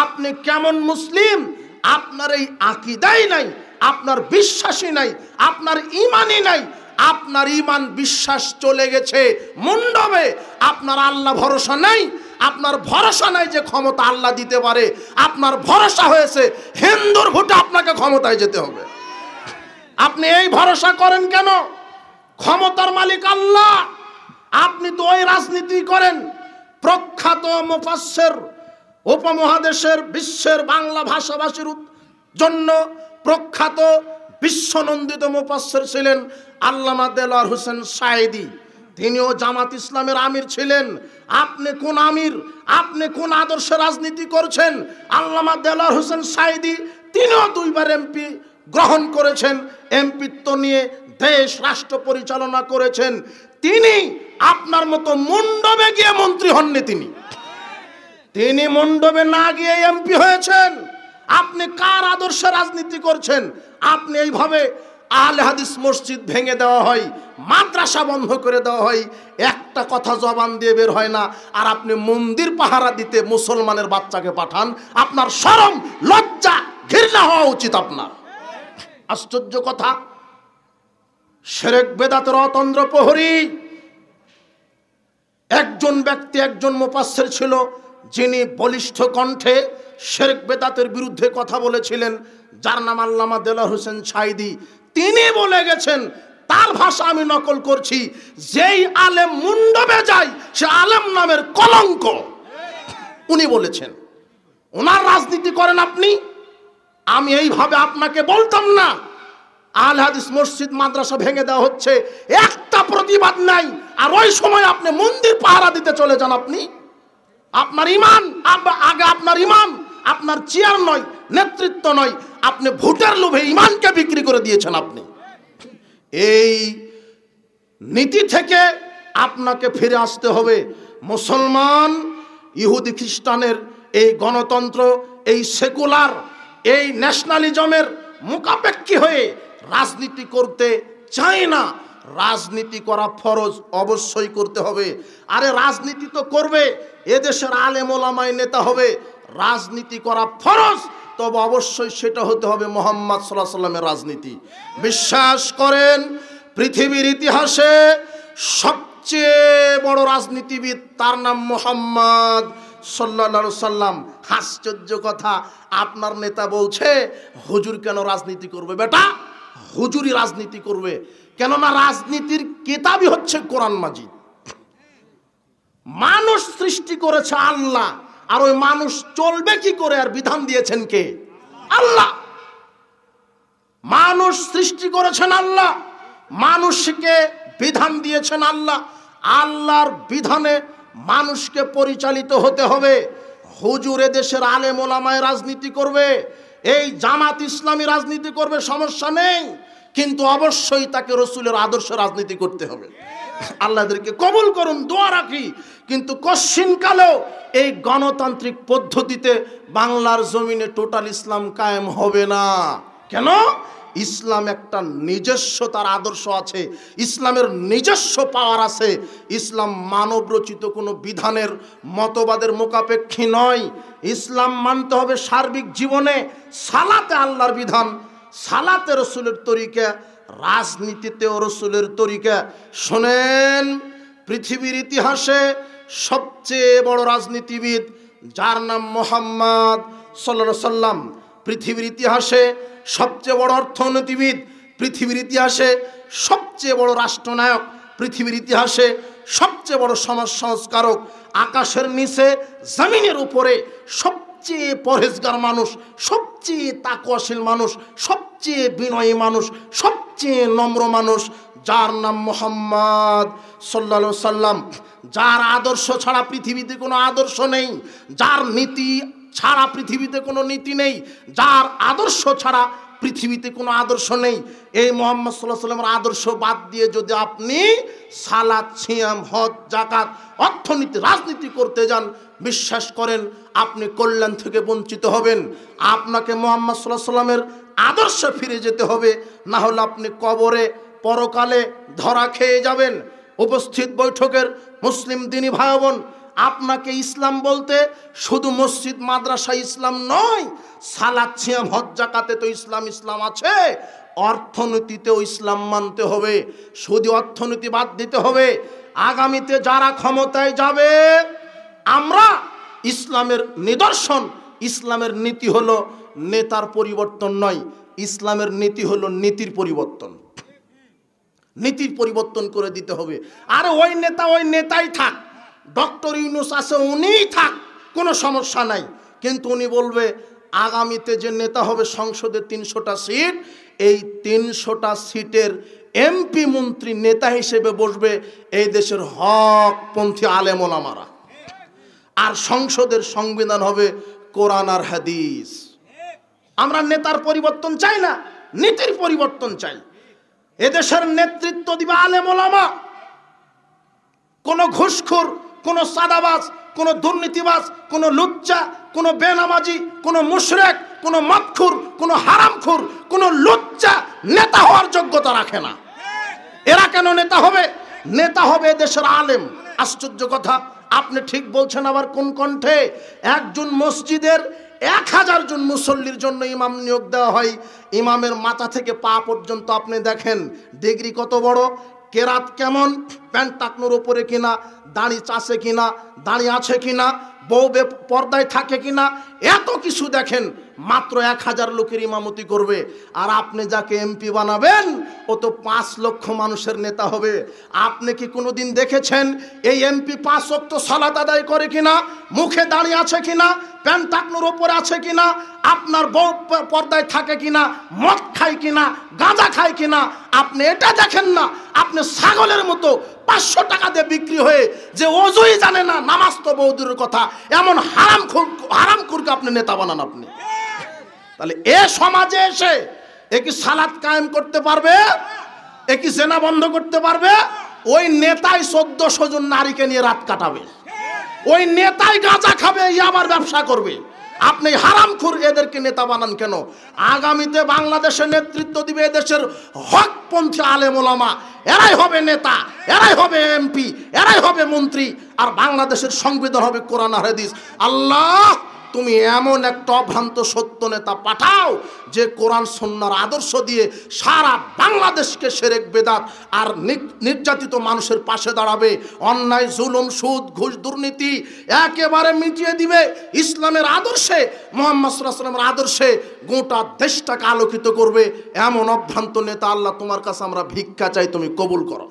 আপনি কেমন মুসলিম? আপনার এই আকীদাই নাই, আপনার বিশ্বাসই নাই, আপনার ঈমানই নাই। আপনার ঈমান বিশ্বাস চলে গেছে মণ্ডপে। আপনার আল্লাহ ভরসা নাই, আপনার ভরসা নাই যে ক্ষমতা আল্লাহ দিতে পারে। আপনার ভরসা হয়েছে হিন্দুর ভোটে আপনাকে ক্ষমতায় যেতে হবে। আপনি এই ভরসা করেন কেন? ক্ষমতার মালিক আল্লাহ। আপনি তো ওই রাজনীতি করেন। প্রখ্যাত মুফাসসির, উপমহাদেশের বিশ্বের বাংলা ভাষাভাষীর জন্য প্রখ্যাত বিশ্বনন্দিত মুফাসসির ছিলেন আল্লামা দেলোয়ার হোসেন সাঈদী। তিনিও জামাত ইসলামের আমির ছিলেন। আপনি কোন আমির, আপনি কোন আদর্শে রাজনীতি করছেন? আল্লামা দেলোয়ার হোসেন সাঈদী তিনিও 2 বার এমপি গ্রহণ করেছেন, এমপিত্ব নিয়ে দেশ রাষ্ট্র পরিচালনা করেছেন। তিনি আপনার মতো মণ্ডপে গিয়ে মন্ত্রী হননি। তিনি মণ্ডপে না গিয়ে এমপি হয়েছেন। আপনি কার আদর্শে রাজনীতি করছেন? আপনি এইভাবে আহলে হাদিস মসজিদ ভেঙে দেওয়া হয়, মাদ্রাসা বন্ধ করে দেওয়া হয়, একটা কথা জবান দিয়ে বের হয় না, আর আপনি মন্দির পাহারা দিতে মুসলমানের বাচ্চাকে পাঠান। আপনার শরম, লজ্জা, ঘৃণা হওয়া উচিত আপনার। আশ্চর্য কথা, শিরক বেদাতের অতন্দ্র প্রহরী একজন ব্যক্তি, একজন মুফাসসির ছিল, যিনি বলিষ্ঠ কণ্ঠে শিরক বেদাতের বিরুদ্ধে কথা বলেছিলেন, যার নাম আল্লামা দেলোয়ার হোসেন সাঈদী। তিনি বলে গেছেন, তার ভাষা আমি নকল করছি, যেই আলেম মণ্ডপে যায় সে আলেম নামের কলঙ্ক। উনি বলেছেন। ওনার রাজনীতি করেন আপনি। আমি এইভাবে আপনাকে বলতাম না। আহলে হাদিস মসজিদ মাদ্রাসা ভেঙে দেওয়া হচ্ছে, একটা প্রতিবাদ নাই, আর ওই সময় আপনি মন্দির পাহারা দিতে চলে যান। আপনি, আপনার ঈমান আগে, আপনার ঈমান আপনার চেয়ার নয়, নেতৃত্ব নয়, আপনি ভোটের লোভে ঈমানকে বিক্রি করে দিয়েছেন। আপনি এই নীতি থেকে আপনাকে ফিরে আসতে হবে। মুসলমান ইহুদি খ্রিস্টানের এই গণতন্ত্র, এই সেকুলার, এই ন্যাশনালিজমের মুখাপেক্ষী হয়ে রাজনীতি করতে চাই না। রাজনীতি করা ফরজ, অবশ্যই করতে হবে। আরে রাজনীতি তো করবে, এদেশের আলেম ওলামায় নেতা হবে, রাজনীতি করা ফরজ, তবে অবশ্যই সেটা হতে হবে মুহাম্মদ সাল্লাল্লাহু আলাইহি ওয়াসাল্লামের রাজনীতি। বিশ্বাস করেন, পৃথিবীর ইতিহাসে সবচেয়ে বড় রাজনীতিবিদ, তার নাম মুহাম্মদ সাল্লাল্লাহু আলাইহি ওয়াসাল্লাম। আশ্চর্য কথা, আপনার নেতা বলছে হুজুর কেন রাজনীতি করবে? বেটা, হুজুরি রাজনীতি করবে, কেননা রাজনীতির কিতাবই হচ্ছে কোরআন মাজিদ। মানুষ সৃষ্টি করেছে আল্লাহ, আর ওই মানুষ চলবে কি করে আর বিধান দিয়েছেন কে? আল্লাহ। মানুষ সৃষ্টি করেছেন আল্লাহ, মানুষকে বিধান দিয়েছেন আল্লাহ। আল্লাহর বিধানে মানুষকে পরিচালিত হতে হবে। হুজুর দেশের আলেম ওলামায় রাজনীতি করবে, এই জামাত ইসলামী রাজনীতি করবে, সমস্যা নেই, কিন্তু অবশ্যই তাকে রসুলের আদর্শ রাজনীতি করতে হবে। আল্লাহদেরকে কবুল করুন, দোয়া রাখি। কিন্তু কশ্চিনকালেও এই গণতান্ত্রিক পদ্ধতিতে বাংলার জমিনে টোটাল ইসলাম কায়েম হবে না। কেন? ইসলাম একটা নিজস্ব তার আদর্শ আছে, ইসলামের নিজস্ব পাওয়ার আছে। ইসলাম মানব রচিত কোনো বিধানের মতবাদের মোকাপেক্ষী নয়। ইসলাম মানতে হবে সার্বিক জীবনে। সালাতে আল্লাহর বিধান, সালাতে রসুলের তরিকা, রাজনীতিতেও রসুলের তরিকা। শোনেন, পৃথিবীর ইতিহাসে সবচেয়ে বড় রাজনীতিবিদ, যার নাম মুহাম্মদ সাল্লাল্লাহু আলাইহি ওয়াসাল্লাম, পৃথিবীর ইতিহাসে সবচেয়ে বড় অর্থনীতিবিদ, পৃথিবীর ইতিহাসে সবচেয়ে বড় রাষ্ট্রনায়ক, পৃথিবীর ইতিহাসে সবচেয়ে বড় সমাজ সংস্কারক, আকাশের নিচে জমিনের উপরে সবচেয়ে পরহেজগার মানুষ, সবচেয়ে তাকওয়াশীল মানুষ, সবচেয়ে বিনয়ী মানুষ, সবচেয়ে নম্র মানুষ, যার নাম মুহাম্মদ সাল্লাল্লাহু আলাইহি ওয়াসাল্লাম। যার আদর্শ ছাড়া পৃথিবীতে কোনো আদর্শ নেই, যার নীতি ছাড়া পৃথিবীতে কোনো নীতি নেই, যার আদর্শ ছাড়া পৃথিবীতে কোনো আদর্শ নেই। এই মুহাম্মদ সাল্লাল্লাহু আলাইহি ওয়াসাল্লামের আদর্শ বাদ দিয়ে যদি আপনি সালাত, সিয়াম, হজ, যাকাত, অর্থনীতি, রাজনীতি করতে যান, বিশ্বাস করেন আপনি কল্যাণ থেকে বঞ্চিত হবেন। আপনাকে মুহাম্মদ সাল্লাল্লাহু আলাইহি ওয়াসাল্লামের আদর্শে ফিরে যেতে হবে, না হলে আপনি কবরে পরকালে ধরা খেয়ে যাবেন। উপস্থিত বৈঠকের মুসলিম দিনী ভাই বোন, আপনাকে ইসলাম বলতে শুধু মসজিদ মাদ্রাসা ইসলাম নয়, সালাত সিয়াম হজ যাকাতে তো ইসলাম ইসলাম আছে, অর্থনীতিতেও ইসলাম মানতে হবে। শুধু অর্থনীতি বাদ দিতে হবে। আগামীতে যারা ক্ষমতায় যাবে, আমরা ইসলামের নিদর্শন, ইসলামের নীতি হলো নেতার পরিবর্তন নয়, ইসলামের নীতি হলো নীতির পরিবর্তন। নীতির পরিবর্তন করে দিতে হবে। আরে ওই নেতা ওই নেতাই থাক, ডক্টর ইউনূস আছে উনিই থাক, কোনো সমস্যা নাই। কিন্তু উনি বলবে আগামীতে যে নেতা হবে সংসদে ৩০০টা সিট, এই ৩০০টা সিটের এমপি মন্ত্রী নেতা হিসেবে বসবে এই দেশের হকপন্থী আলেম ওলামারা। আর সংসদের সংবিধান হবে কোরআন আর হাদিস। আমরা নেতার পরিবর্তন চাই না, নীতির পরিবর্তন চাই। এদেশের নেতৃত্ব দিবে আলেম ওলামা। কোন ঘুষখোর, কোন সাদাবাজ, কোন দুর্নীতিবাজ, কোন লুচ্চা, কোন বেনামাজি, কোন মুশরিক, কোন মদখোর, কোন হারামখোর, কোন লুচ্চা নেতা হওয়ার যোগ্যতা রাখে না। এরা কেন নেতা হবে? নেতা হবে দেশের আলেম। আশ্চর্য কথা, আপনি ঠিক বলছেন আবার কোন কণ্ঠে? একজন মসজিদের 1000 জন মুসল্লির জন্য ইমাম নিয়োগ দেওয়া হয়। ইমামের মাথা থেকে পা পর্যন্ত আপনি দেখেন ডিগ্রি কত বড়, কেরাত কেমন, প্যান্ট টাকনোর ওপরে কিনা, দাড়ি চাষে কিনা, দাড়ি আছে কিনা, বউ পর্দায় থাকে কিনা, এত কিছু দেখেন। মাত্র 1000 লোকের ইমামতি করবে। আর আপনি যাকে এমপি বানাবেন ও তো 5 লক্ষ মানুষের নেতা হবে। আপনি কি কোনোদিন দেখেছেন এই এমপি 5 ওয়াক্ত সালাত আদায় করে কিনা, মুখে দাঁড়িয়ে আছে কিনা, প্যান্ট টাকনোর ওপরে আছে কিনা, আপনার বউ পর্দায় থাকে কিনা, মদ খায় কিনা, গাঁজা খায় কিনা? আপনি এটা দেখেন না। আপনি ছাগলের মতো 500 টাকা দিয়ে বিক্রি হয়ে যে ওযুই জানে না, নামাজ তো বহুদূর কথা, এমন হারামখোরকে আপনি নেতা বানান আপনি। তাহলে এ সমাজে এসে এ কি সালাত কায়েম করতে পারবে? এ কি জেনা বন্ধ করতে পারবে? ওই নেতাই 1400 জন নারীকে নিয়ে রাত কাটাবে, ওই নেতাই গাঁজা খাবে, ইয়াবার ব্যবসা করবে। আপনি হারামখোর এদেরকে নেতা বানান কেন? আগামীতে বাংলাদেশে নেতৃত্ব দিবে এদেশের হকপন্থী আলেম ওলামা। এরাই হবে নেতা, এরাই হবে এমপি, এরাই হবে মন্ত্রী। আর বাংলাদেশের সংবিধান হবে কোরআন আর হাদিস। আল্লাহ, তুমি এমন একটা অভ্রান্ত সত্য নেতা পাঠাও যে কোরআন সুন্নাহর আদর্শ দিয়ে সারা বাংলাদেশকে শিরক বেদাত আর নির্যাতিত মানুষের পাশে দাঁড়াবে। অন্যায়, জুলুম, সুদ, ঘুষ, দুর্নীতি একেবারে মিটিয়ে দিবে। ইসলামের আদর্শে, মুহাম্মদ সাল্লাল্লাহু আলাইহি ওয়াসাল্লামের আদর্শে গোটা দেশটাকে আলোকিত করবে। এমন অভ্রান্ত নেতা আল্লাহ তোমার কাছে আমরা ভিক্ষা চাই, তুমি কবুল করো।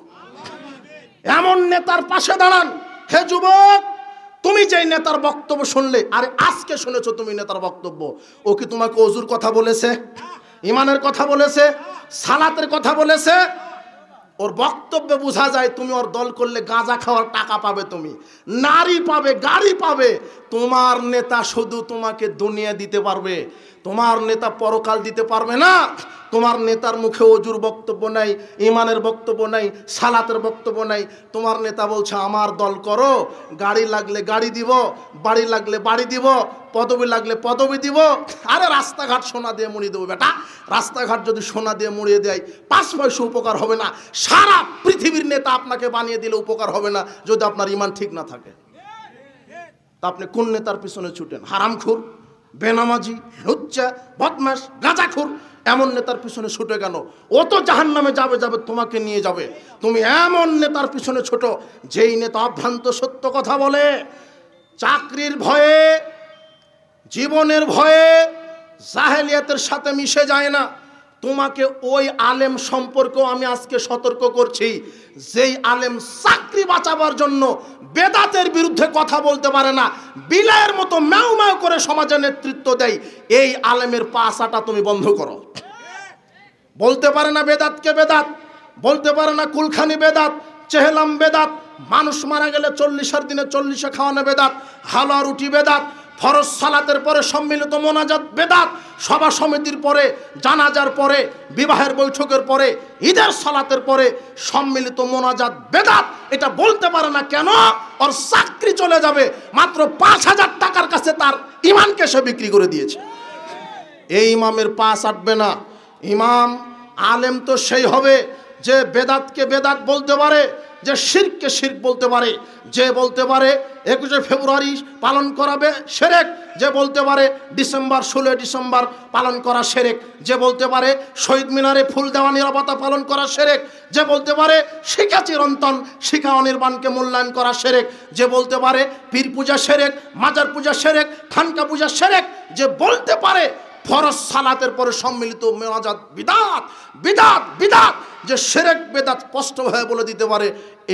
এমন নেতার পাশে দাঁড়ান। হে যুবক, তুমি যেই নেতার বক্তব্য শুনলে, আরে আজকে শুনেছো তুমি নেতার বক্তব্য, ও কি তোমাকে ওযুর কথা বলেছে, ইমানের কথা বলেছে, সালাতের কথা বলেছে? ওর বক্তব্যে বোঝা যায় তুমি ওর দল করলে গাঁজা খাওয়ার টাকা পাবে, তুমি নারী পাবে, গাড়ি পাবে। তোমার নেতা শুধু তোমাকে দুনিয়া দিতে পারবে, তোমার নেতা পরকাল দিতে পারবে না। তোমার নেতার মুখে ওযুর বক্তব্য নাই, ইমানের বক্তব্য নাই, সালাতের বক্তব্য নাই। তোমার নেতা বলছে আমার দল করো, গাড়ি লাগলে গাড়ি দিব, বাড়ি লাগলে বাড়ি দিব, পদবি লাগলে পদবি দিব। আরে রাস্তাঘাট সোনা দিয়ে মুড়িয়ে দেবো বেটা। রাস্তাঘাট যদি সোনা দিয়ে মুড়িয়ে দেয় 5 পয়সা উপকার হবে না। সারা পৃথিবীর নেতা আপনাকে বানিয়ে দিলে উপকার হবে না যদি আপনার ইমান ঠিক না থাকে। তা আপনি কোন নেতার পিছনে ছুটেন? হারামখোর, বেনামাজি, লুচ্চা, বদমাশ, গাঁজাখোর এমন নেতার পিছনে ছুটে কেন? ও তো জাহান্নামে যাবে, যাবে তোমাকে নিয়ে যাবে। তুমি এমন নেতার পিছনে ছোটো যেই নেতা অভ্রান্ত সত্য কথা বলে, চাকরির ভয়ে, জীবনের ভয়ে জাহেলিয়াতের সাথে মিশে যায় না। তোমাকে ওই আলেম সম্পর্কেও আমি আজকে সতর্ক করছি, যেই আলেম চাকরি বাঁচাবার জন্য বেদাতের বিরুদ্ধে কথা বলতে পারে না, বিলায়ের মতো ম্যাও ম্যাও করে সমাজে নেতৃত্ব দেয়, এই আলেমের পাশাটা তুমি বন্ধ করো। বলতে পারে না বেদাতকে বেদাত, বলতে পারে না কুলখানি বেদাত, চেহলাম বেদাত, মানুষ মারা গেলে 40 দিনে 40 খাওয়ানো বেদাত, হালুয়া রুটি বেদাত, ফরজ সালাতের পরে সম্মিলিত মোনাজাত বেদাত, সভা সমিতির পরে, জানাজার পরে, বিবাহের বৈঠকের পরে, ঈদের সালাতের পরে সম্মিলিত মোনাজাত বেদাত। এটা বলতে পারে না কেন? ওর চাকরি চলে যাবে। মাত্র 5000 টাকার কাছে তার ইমানকে সে বিক্রি করে দিয়েছে। এই ইমামের পাশ আটবে না। ইমাম আলেম তো সেই হবে যে বেদাতকে বেদাত বলতে পারে, যে শিরককে শিরক বলতে পারে, যে বলতে পারে 21শে ফেব্রুয়ারি পালন করাবে শিরক, যে বলতে পারে ডিসেম্বর 16 ডিসেম্বর পালন করা শিরক, যে বলতে পারে শহীদ মিনারে ফুল দেওয়া নিরাপত্তা পালন করা শিরক, যে বলতে পারে শিখা চিরন্তন শিখা অনির্বাণকে মূল্যায়ন করা শিরক, যে বলতে পারে পীর পূজা শিরক, মাজার পূজা শিরক, খানকা পূজা শিরক, যে বলতে পারে ফরজ সালাতের পরে সম্মিলিত মোনাজাত বিদাত বিদাত বিদাত, যে শিরক বেদাত স্পষ্টভাবে বলে দিতে পারে,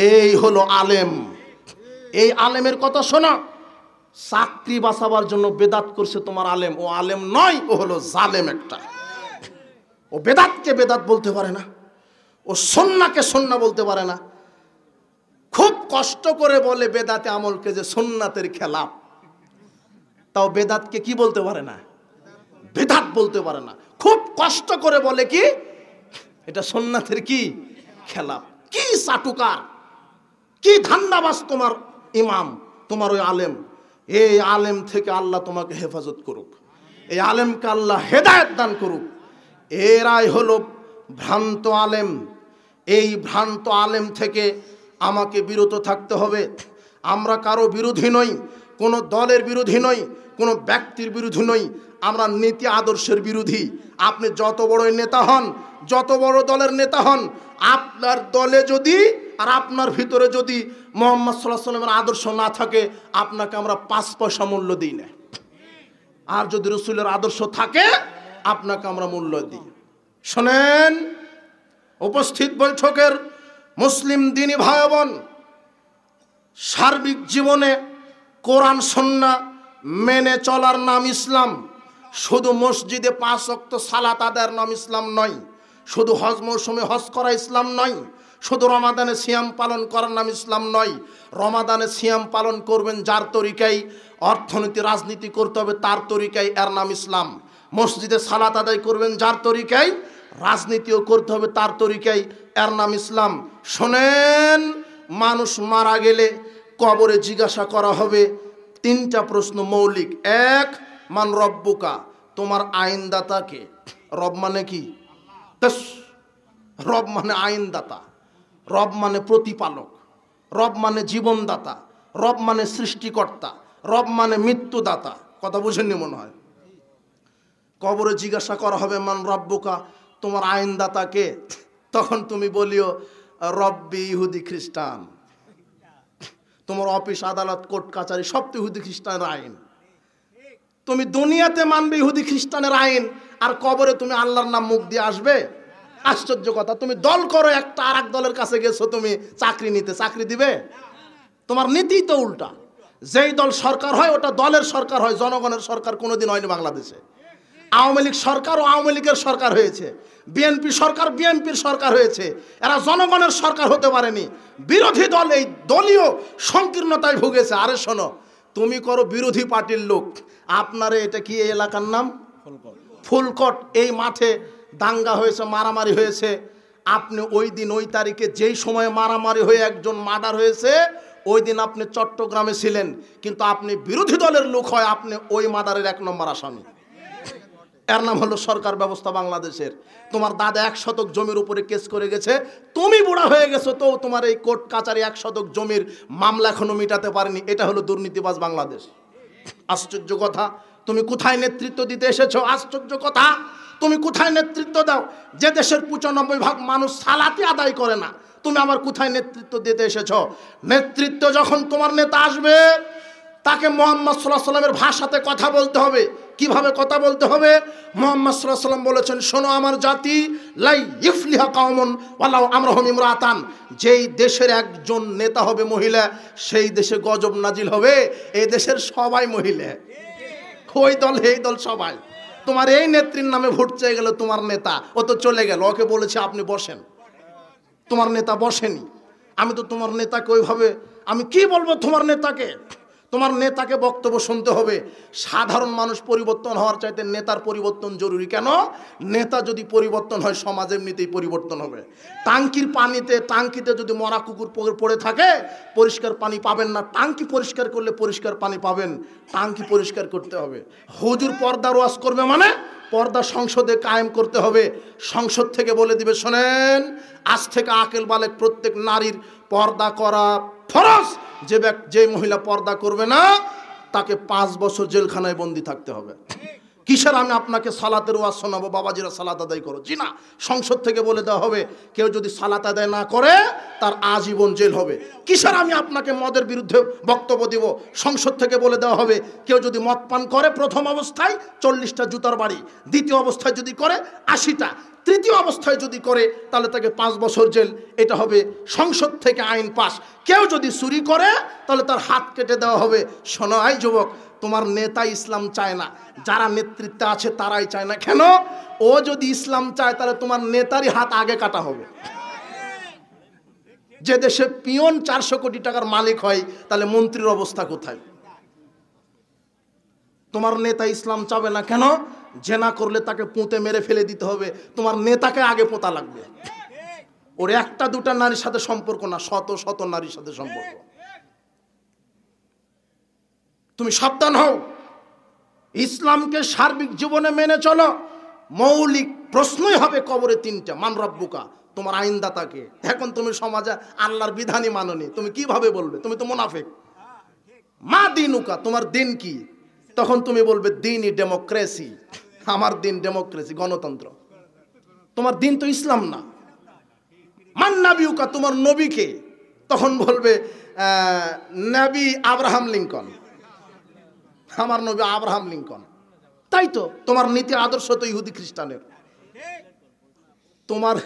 এই হলো আলেম। এই আলেমের কথা শোনা। চাকরি বাঁচাবার জন্য বেদাত করছে তোমার আলেম, ও আলেম নয়, ও হলো জালেম একটা। ও বেদাতকে বেদাত বলতে পারে না, ও সুন্নাহকে সুন্নাহ বলতে পারে না। খুব কষ্ট করে বলে বেদাতে আমলকে যে সুন্নাতের খেলাফ, তাও বেদাতকে কি বলতে পারে না, বেদাত বলতে পারে না। খুব কষ্ট করে বলে কি এটা সুন্নাতের কি খেলাফ। কি চাটুকার, কি ধান্দাবাজ তোমার ইমাম, তোমার ওই আলেম। এই আলেম থেকে আল্লাহ তোমাকে হেফাজত করুক, এই আলেমকে আল্লাহ হেদায়েত দান করুক। এরাই হলো ভ্রান্ত আলেম। এই ভ্রান্ত আলেম থেকে আমাকে বিরত থাকতে হবে। আমরা কারো বিরোধী নই, কোনো দলের বিরোধী নই, কোনো ব্যক্তির বিরোধী নই, আমরা নীতি আদর্শের বিরোধী। আপনি যত বড় নেতা হন, যত বড় দলের নেতা হন, আপনার দলে যদি আর আপনার ভিতরে যদি মুহাম্মদ সাল্লাল্লাহু আলাইহি ওয়াসাল্লামের আদর্শ না থাকে, আপনাকে আমরা 5 পয়সা মূল্য দিই না। আর যদি রাসূলের আদর্শ থাকে, আপনাকে আমরা মূল্য দিই। শোনেন উপস্থিত বৈঠকের মুসলিম দিনী ভাই বোন, সার্বিক জীবনে কোরআন সুন্নাহ মেনে চলার নাম ইসলাম। শুধু মসজিদে 5 ওয়াক্ত সালাত আদায়ের নাম ইসলাম নয়, শুধু হজ মৌসুমে হজ করা ইসলাম নয়, শুধু রমাদানে সিয়াম পালন করার নাম ইসলাম নয়। রমাদানে সিয়াম পালন করবেন যার তরিকায়, অর্থনীতি রাজনীতি করতে হবে তার তরিকায়, এর নাম ইসলাম। মসজিদে সালাত আদায় করবেন যার তরিকায়, রাজনীতিও করতে হবে তার তরিকায়, এর নাম ইসলাম। শোনেন, মানুষ মারা গেলে কবরে জিজ্ঞাসা করা হবে 3টা প্রশ্ন মৌলিক। 1, মান রব্বুকা, তোমার আইনদাতা কে? রব মানে কি? রব মানে আইনদাতা, রব মানে প্রতিপালক, রব মানে জীবনদাতা, রব মানে সৃষ্টিকর্তা, রব মানে মৃত্যুদাতা। কথা বুঝেননি মনে হয়। কবরে জিজ্ঞাসা করা হবে মান রব্বুকা, তোমার আইনদাতা কে? তখন তুমি বলিও রব্বি ইহুদি খ্রিস্টান। তোমার অফিস আদালত কোর্ট কাচারি সব তো ইহুদি খ্রিস্টানের আইন। তুমি দুনিয়াতে মানবে ইহুদি খ্রিস্টানের আইন, আর কবরে তুমি আল্লাহর নাম মুখ দিয়ে আসবে? আশ্চর্য কথা। তুমি দল করো একটা, আর এক দলের কাছে গেছো তুমি চাকরি নিতে, চাকরি দিবে? তোমার নীতি তো উল্টা। যেই দল সরকার হয় ওটা দলের সরকার হয়, জনগণের সরকার কোনোদিন হয়নি বাংলাদেশে। আওয়ামী লীগ সরকার ও আওয়ামী লীগের সরকার হয়েছে, বিএনপি সরকার বিএনপির সরকার হয়েছে, এরা জনগণের সরকার হতে পারেনি। বিরোধী দল এই দলীয় সংকীর্ণতায় ভুগেছে। আরে শোনো, তুমি করো বিরোধী পার্টির লোক, আপনারে এটা কি এই এলাকার নাম ফুলকট, এই মাঠে দাঙ্গা হয়েছে, মারামারি হয়েছে। আপনি ওই দিন ওই তারিখে যেই সময়ে মারামারি হয়ে একজন মার্ডার হয়েছে, ওই দিন আপনি চট্টগ্রামে ছিলেন, কিন্তু আপনি বিরোধী দলের লোক হয়, আপনি ওই মার্ডারের 1 নম্বর আসামি। এর নাম হলো সরকার ব্যবস্থা বাংলাদেশের। তোমার দাদা 1 শতক জমির উপরে কেস করে গেছে, তুমি বুড়া হয়ে গেছো, তো তোমার এই কোর্ট কাচারি 1 শতক জমির মামলা এখনো মিটাতে পারেনি। এটা হলো দুর্নীতিবাজ বাংলাদেশ। আশ্চর্য কথা। তুমি কোথায় নেতৃত্ব দিতে এসেছো? আশ্চর্য কথা। তুমি কোথায় নেতৃত্ব দাও? যে দেশের 95% মানুষ সালাতি আদায় করে না, তুমি আবার কোথায় নেতৃত্ব দিতে এসেছো? নেতৃত্ব যখন তোমার নেতা আসবে, তাকে মুহাম্মদ সাল্লাল্লাহু আলাইহি ওয়াসাল্লামের ভাষাতে কথা বলতে হবে। কিভাবে কথা বলতে হবে? মুহাম্মদ সাল্লাল্লাহু আলাইহি ওয়াসাল্লাম বলেছেন, শোনো আমার জাতি, লাই ইফলিহা কাওমুন ওয়ালাউ আমরহুম ইমরাতান। যেই দেশের একজন নেতা হবে মহিলা, সেই দেশে গজব নাজিল হবে। এই দেশের সবাই মহিলা, ওই দল এই দল সবাই। তোমার এই নেত্রীর নামে ভোট চেয়ে গেল, তোমার নেতা ও তো চলে গেল, ওকে বলেছে আপনি বসেন, তোমার নেতা বসেনি। আমি তো তোমার নেতাকে ওইভাবে, আমি কি বলবো তোমার নেতাকে? তোমার নেতাকে বক্তব্য শুনতে হবে। সাধারণ মানুষ পরিবর্তন হওয়ার চাইতে নেতার পরিবর্তন জরুরি। কেন? নেতা যদি পরিবর্তন হয়, সমাজ এমনিতেই পরিবর্তন হবে। টাঙ্কিতে যদি মরা কুকুর পড়ে থাকে, পরিষ্কার পানি পাবেন না। টাঙ্কি পরিষ্কার করলে পরিষ্কার পানি পাবেন। টাঙ্কি পরিষ্কার করতে হবে। হুজুর পর্দার ওয়াজ করবে মানে পর্দা সংসদে কায়েম করতে হবে। সংসদ থেকে বলে দিবে, শোনেন, আজ থেকে আকেল বালেক প্রত্যেক নারীর পর্দা করা ফরজ। যে মহিলা পর্দা করবে না তাকে 5 বছর জেলখানায় বন্দি থাকতে হবে। কিসের আমি আপনাকে সালাতের ওয়াজ শোনাবো, বাবাজিরা সালাত আদায় করো? জি না, সংসদ থেকে বলে দেওয়া হবে কেউ যদি সালাত আদায় না করে তার আজীবন জেল হবে। কিসের আমি আপনাকে মদের বিরুদ্ধে বক্তব্য দিব? সংসদ থেকে বলে দেওয়া হবে কেউ যদি মদ পান করে প্রথম অবস্থায় 40টা জুতার বাড়ি, দ্বিতীয় অবস্থায় যদি করে 80টা, তৃতীয় অবস্থায় যদি করে তাহলে তাকে 5 বছর জেল। এটা হবে সংসদ থেকে আইন পাস। কেউ যদি চুরি করে তাহলে তার হাত কেটে দেওয়া হবে। শোনো আই যুবক, তোমার নেতা ইসলাম চায় না, যারা নেতৃত্বে আছে তারাই চায় না। কেন? ও যদি ইসলাম চায় তাহলে তোমার নেতারই হাত আগে কাটা হবে। যে দেশে পিয়ন 400 কোটি টাকার মালিক হয় তাহলে মন্ত্রীর অবস্থা কোথায়? তোমার নেতা ইসলাম চাবে না কেন? জেনা করলে তাকে পুঁতে মেরে ফেলে দিতে হবে, তোমার নেতাকে আগে পোঁতা লাগবে। ওর একটা দুটা নারীর সাথে সম্পর্ক না, শত শত নারীর সাথে সম্পর্ক। তুমি সাবধান হও, ইসলামকে সার্বিক জীবনে মেনে চলো। মৌলিক প্রশ্নই হবে কবরে 3টা, মান রব্বুকা, তোমার আইনদাতাকে। এখন তুমি সমাজে আল্লাহর বিধানই মাননি, তুমি কিভাবে বলবে? তুমি তো মুনাফিক। মা দিনুকা, তোমার দিন কি? তখন তুমি বলবে দিনই ডেমোক্রেসি। আমার দিন ডেমোক্রেসি, গণতন্ত্র। তোমার দিন তো ইসলাম না। মান নাবিউকা, তোমার নবীকে? তখন বলবে নবী আব্রাহাম লিঙ্কন। আমার নবী আব্রাহাম লিঙ্কন। তাই তো, তোমার নীতি আদর্শ তো ইহুদি খ্রিস্টানের। তোমার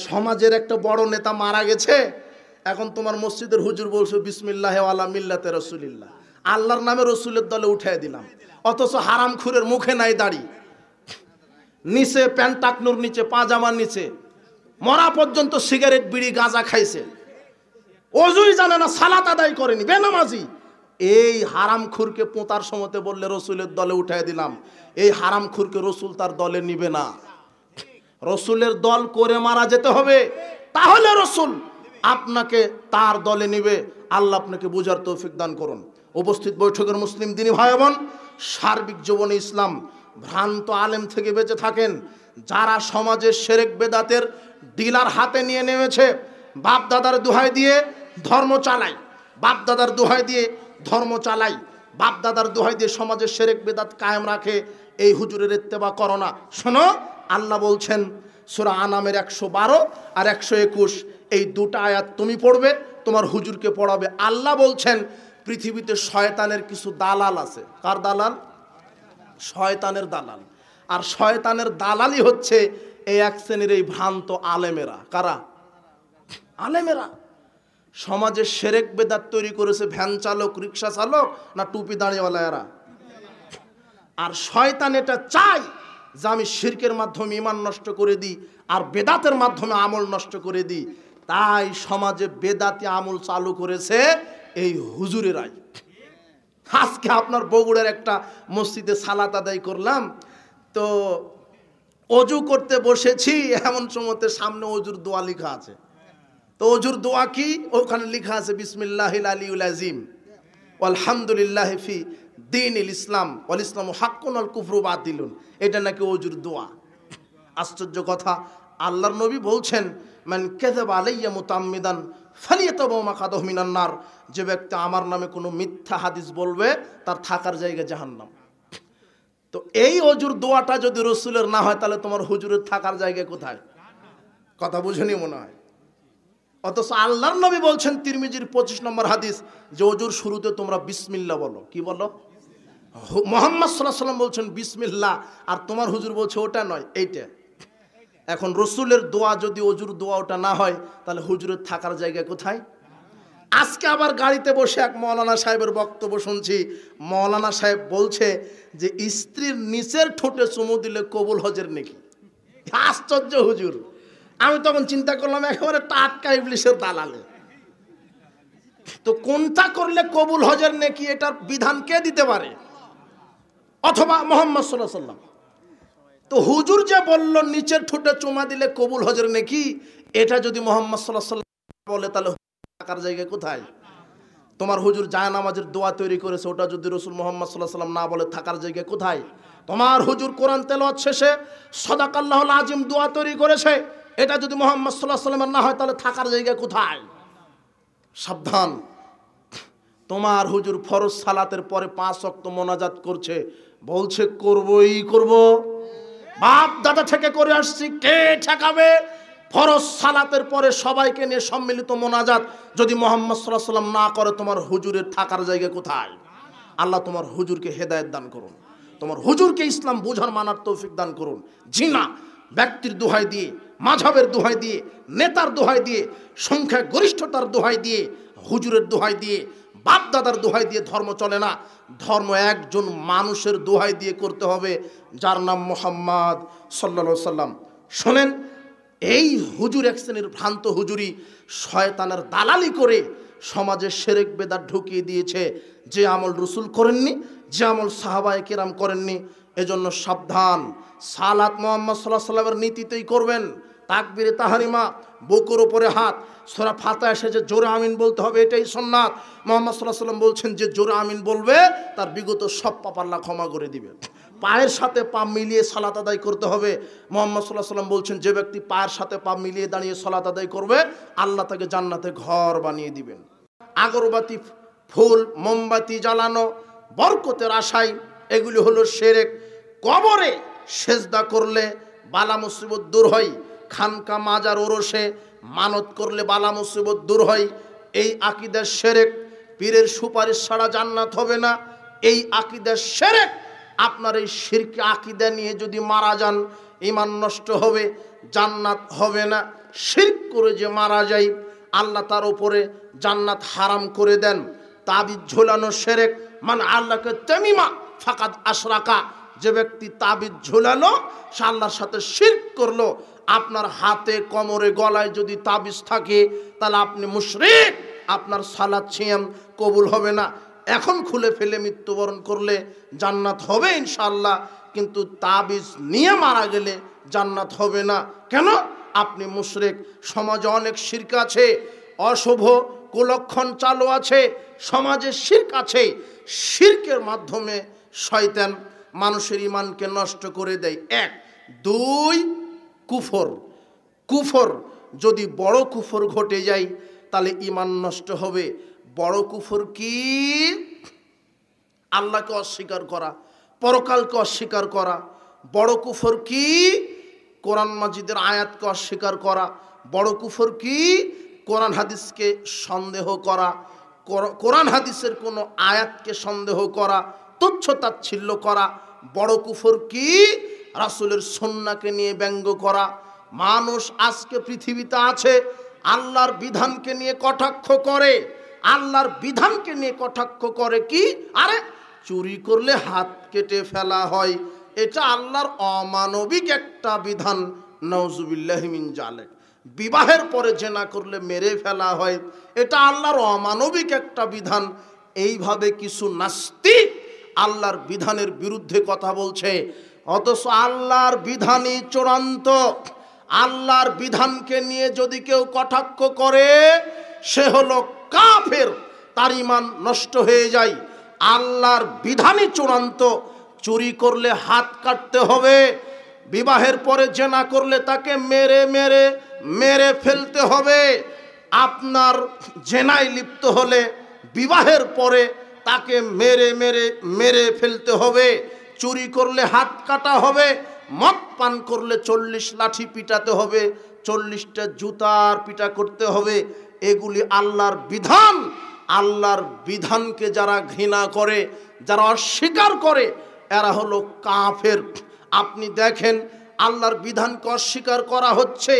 সমাজের একটা বড় নেতা মারা গেছে, এখন তোমার মসজিদের হুজুর বলছো বিসমিল্লাহ আলা মিল্লাতে রাসূলিল্লাহ, আল্লাহর নামে রসুলের দলে উঠিয়ে দিলাম। অথচ হারামখুরের মুখে নাই দাড়ি, নিচে প্যান্ট টাকনুর নিচে, পাজামার নিচে মরা পর্যন্ত সিগারেট বিড়ি গাঁজা খাইছে, ওযুই জানে না, সালাত আদায় করেনি, বেনামাজি। এই হারামখুরকে পোঁতার সময়তে বললে রসুলের দলে উঠিয়ে দিলাম, এই হারামখুরকে রসুল তার দলে নিবে না। রসুলের দল করে মারা যেতে হবে, তাহলে রসুল আপনাকে তার দলে নিবে। আল্লাহ আপনাকে বুঝার তৌফিক দান করুন। উপস্থিত বৈঠকের মুসলিম দিনী ভাই বোন, সার্বিক জীবনে ইসলাম ভ্রান্ত আলেম থেকে বেঁচে থাকেন। যারা সমাজের শিরক বেদাতের ডিলার হাতে নিয়ে নেমেছে, বাপ দাদার দোহাই দিয়ে ধর্ম চালায়, বাপ দাদার দোহাই দিয়ে ধর্ম চালায়, বাপ দাদার দোহাই দিয়ে সমাজের শিরক বেদাত কায়েম রাখে, এই হুজুরের ইত্তেবা করো না। শোনো, আল্লাহ বলছেন সূরা আনামের 112 আর 121, এই দুটো আয়াত তুমি পড়বে, তোমার হুজুরকে পড়াবে। আল্লাহ বলছেন পৃথিবীতে শয়তানের কিছু দালাল আছে। কার দালাল? শয়তানের দালাল। আর শয়তানের দালালই হচ্ছে এই এক শ্রেণীর এই ভ্রান্ত আলেমেরা। কারা? আলেমেরা। সমাজে শিরক বেদাত তৈরি করেছে ভ্যান চালক, রিক্সা চালক, না টুপি দাঁড়িয়েওয়ালা এরা। আর শয়তান এটা চায় যে আমি শিরকের মাধ্যমে ঈমান নষ্ট করে দিই আর বেদাতের মাধ্যমে আমল নষ্ট করে দিই। তাই সমাজে বেদাতি আমল চালু করেছে এই হুজুরেরাই। আজকে আপনার বগুড়ার একটা মসজিদে সালাত আদায় করলাম, তো অজু করতে বসেছি, এমন সময়তে সামনে অজুর দোয়া লেখা আছে। তো অজুর দোয়া কি? ওখানে লেখা আছে বিসমিল্লাহিল আলিউল আযীম আলহামদুলিল্লাহি ফি দীনিল ইসলাম ওয়াল ইসলামু হাক্কুন ওয়াল কুফরু বাতিলুন। এটা নাকি অজুর দোয়া। আশ্চর্য কথা, আল্লাহর নবী বলছেন মান কাযাবা আলাইয়া মুতাআম্মিদান ফালিয়াতাবাওয়া মাকাদাহু মিনান নার। যে ব্যক্তি আমার নামে কোনো মিথ্যা হাদিস বলবে তার থাকার জায়গা জাহান্নাম। তো এই অজুর দোয়াটা যদি রসুলের না হয় তাহলে তোমার হুজুরের থাকার জায়গা কোথায়? কথা বুঝেনি মনে হয়। অথচ আল্লাহর নবী বলছেন তিরমিজির 25 নম্বর হাদিস যে অজুর শুরুতে তোমরা বিসমিল্লাহ বলো। কি বলো? মুহাম্মদ সাল্লাল্লাহু আলাইহি ওয়াসাল্লাম বলছেন বিসমিল্লাহ, আর তোমার হুজুর বলছে ওটা নয়, এইটা। এখন রসুলের দোয়া যদি অজুর দোয়া ওটা না হয় তাহলে হুজুরের থাকার জায়গা কোথায়? আজকে আবার গাড়িতে বসে এক মৌলানা সাহেবের বক্তব্য শুনছি। মৌলানা সাহেব বলছে যে স্ত্রীর নিচের ঠোঁটে চুমু দিলে কবুল হজের নেকি। আশ্চর্য হুজুর। আমি তখন চিন্তা করলাম একেবারে টাটকা ইবলিসের দালালে। তো কোনটা করলে কবুল হজের নেকি এটার বিধান কে দিতে পারে? অথবা মুহাম্মদ সাল্লাল্লাহু আলাইহি ওয়াসাল্লাম। তো হুজুর যে বলল নিচের ঠোঁটে চুমা দিলে কবুল হজের নেকি, এটা যদি মুহাম্মদ সাল্লাল্লাহু আলাইহি ওয়াসাল্লাম বলে তাহলে থাকার জায়গা কোথায়? তোমার হুজুর জায়নামাজের দোয়া তৈরি করেছে, ওটা যদি রাসূল মুহাম্মদ সাল্লাল্লাহু আলাইহি ওয়াসাল্লাম না বলে থাকার জায়গা কোথায়? তোমার হুজুর কোরআন তেলাওয়াত শেষে সাদাকাল্লাহুল আজিম দোয়া তৈরি করেছে, এটা যদি মুহাম্মদ সাল্লাল্লাহু আলাইহি ওয়াসাল্লামের না হয় তাহলে থাকার জায়গা কোথায়? সাবধান। তোমার হুজুর ফরজ সালাতের পরে 5 ওয়াক্ত মোনাজাত করছে, বলছে করবই করব, বাপ দাদা থেকে করে আসছি, কে ঠেকাবে? ফরজ সালাতের পরে সবাইকে নিয়ে সম্মিলিত মোনাজাত যদি মুহাম্মদ সাল্লাল্লাহু আলাইহি ওয়াসাল্লাম না করে, তোমার হুজুরের থাকার জায়গা কোথায়? আল্লাহ তোমার হুজুরকে হেদায়েত দান করুন, তোমার হুজুরকে ইসলাম বুঝার মানার তৌফিক দান করুন। জিনা ব্যক্তির দোহাই দিয়ে, মাযহাবের দোহাই দিয়ে, নেতার দোহাই দিয়ে, সংখ্যা গরিষ্ঠতার দোহাই দিয়ে, হুজুরের দোহাই দিয়ে, বাপ দাদার দোহাই দিয়ে ধর্ম চলে না। ধর্ম একজন মানুষের দোহাই দিয়ে করতে হবে, যার নাম মুহাম্মদ সাল্লাল্লাহু আলাইহি সাল্লাম। শোনেন, এই হুজুর এক শ্রেণীর ভ্রান্ত হুজুরি শয়তানের দালালি করে সমাজে শিরক বেদাত ঢুকিয়ে দিয়েছে। যে আমল রসুল করেননি, যে আমল সাহাবায়ে কেরাম করেননি। এজন্য সাবধান। সালাত মুহাম্মদ সাল্লাল্লাহু আলাইহি সাল্লামের নীতিতেই করবেন। তাকবীরে তাহরিমা, বুকের উপরে হাত, সূরা ফাতিহা শেষে জোরে আমিন বলতে হবে, এটাই সুন্নাত। মুহাম্মদ সাল্লাল্লাহু আলাইহি সাল্লাম বলছেন যে জোরে আমিন বলবে তার বিগত সব পাপ আল্লাহ ক্ষমা করে দিবে। পায়ের সাথে পা মিলিয়ে সালাত আদায় করতে হবে। মুহাম্মদ সাল্লাল্লাহু আলাইহি সাল্লাম বলছেন যে ব্যক্তি পায়ের সাথে পা মিলিয়ে দাঁড়িয়ে সালাত আদায় করবে, আল্লাহ তাকে জান্নাতে ঘর বানিয়ে দিবেন। আগরবাতি, ফুল, মোমবাতি জ্বালানো বরকতের আশায়, এগুলি হলো শিরক। কবরে সেজদা করলে বালা মুসিবত দূর হয়। খানকা মাজার ওরসে মানত করলে বালা মুসিবত দূর হয়। এই আকীদার শিরক। পীরের সুপারিশ ছাড়া জান্নাত হবে না, এই আকীদার শিরক। আপনার এই শিরকি আকীদা নিয়ে যদি মারা যান, ঈমান নষ্ট হবে, জান্নাত হবে না। শিরক করে যে মারা যায়, আল্লাহ তার উপরে জান্নাত হারাম করে দেন। তাবিজ ঝোলানো শিরক। মান আল্লাহকে তামিমা ফাকাদ আশরাকা, যে ব্যক্তি তাবিজ ঝোলালো সে আল্লাহর সাথে শিরক করলো। আপনার হাতে, কোমরে, গলায় যদি তাবিজ থাকে তাহলে আপনি মুশরিক, আপনার সালাত সিয়াম কবুল হবে না। এখন খুলে ফেলে মৃত্যুবরণ করলে জান্নাত হবে ইনশাআল্লাহ, কিন্তু তাবিজ নিয়ে মারা গেলে জান্নাত হবে না। কেন? আপনি মুশরিক। সমাজে অনেক শিরক আছে, অশুভ কুলক্ষণ চালু আছে, সমাজে শিরক আছে। শিরকের মাধ্যমে শয়তান মানুষের ঈমানকে নষ্ট করে দেয়। 1, 2 কুফর। কুফর যদি বড় কুফর ঘটে যায় তাহলে ঈমান নষ্ট হবে। বড় কুফর কি? আল্লাহকে অস্বীকার করা, পরকালকে অস্বীকার করা। বড় কুফর কি? কোরআন মাজিদের আয়াতকে অস্বীকার করা। বড় কুফর কি? কোরআন হাদিসকে সন্দেহ করা, কোরআন হাদিসের কোনো আয়াতকে সন্দেহ করা, তুচ্ছ-তাচ্ছিল্য করা। বড় কুফর কি? রাসূলের সুন্নাহকে নিয়ে ব্যঙ্গ করা। মানুষ আজকে পৃথিবীতে আছে, আল্লাহর বিধানকে নিয়ে কটাক্ষ করে। আল্লাহর বিধানকে নিয়ে কটাক্ষ করে কি? আরে চুরি করলে হাত কেটে ফেলা হয়, এটা আল্লাহর অমানবিক একটা বিধান, নাউজুবিল্লাহি মিন জালিক। বিবাহের পরে জেনা করলে মেরে ফেলা হয়, এটা আল্লাহর অমানবিক একটা বিধান। এইভাবে কিছু নাস্তিক আল্লাহর বিধানের বিরুদ্ধে কথা বলছে, অথচ আল্লাহর বিধানই চূড়ান্ত। আল্লাহর বিধানকে নিয়ে যদি কেউ কটাক্ষ করে সে হলো কাফের, তার ঈমান নষ্ট হয়ে যায়। আল্লাহর বিধানই চূড়ান্ত। চুরি করলে হাত কাটতে হবে, বিবাহের পরে জেনা করলে তাকে মেরে মেরে মেরে ফেলতে হবে। আপনার জেনায় লিপ্ত হলে বিবাহের পরে তাকে মেরে মেরে মেরে ফেলতে হবে। চুরি করলে হাত কাটা হবে, মদ পান করলে 40 লাঠি পিটাতে হবে, 40টা জুতার পিটা করতে হবে। এগুলি আল্লাহর বিধান। আল্লাহর বিধানকে যারা ঘৃণা করে, যারা অস্বীকার করে, এরা হলো কাফের। আপনি দেখেন আল্লাহর বিধানকে অস্বীকার করা হচ্ছে,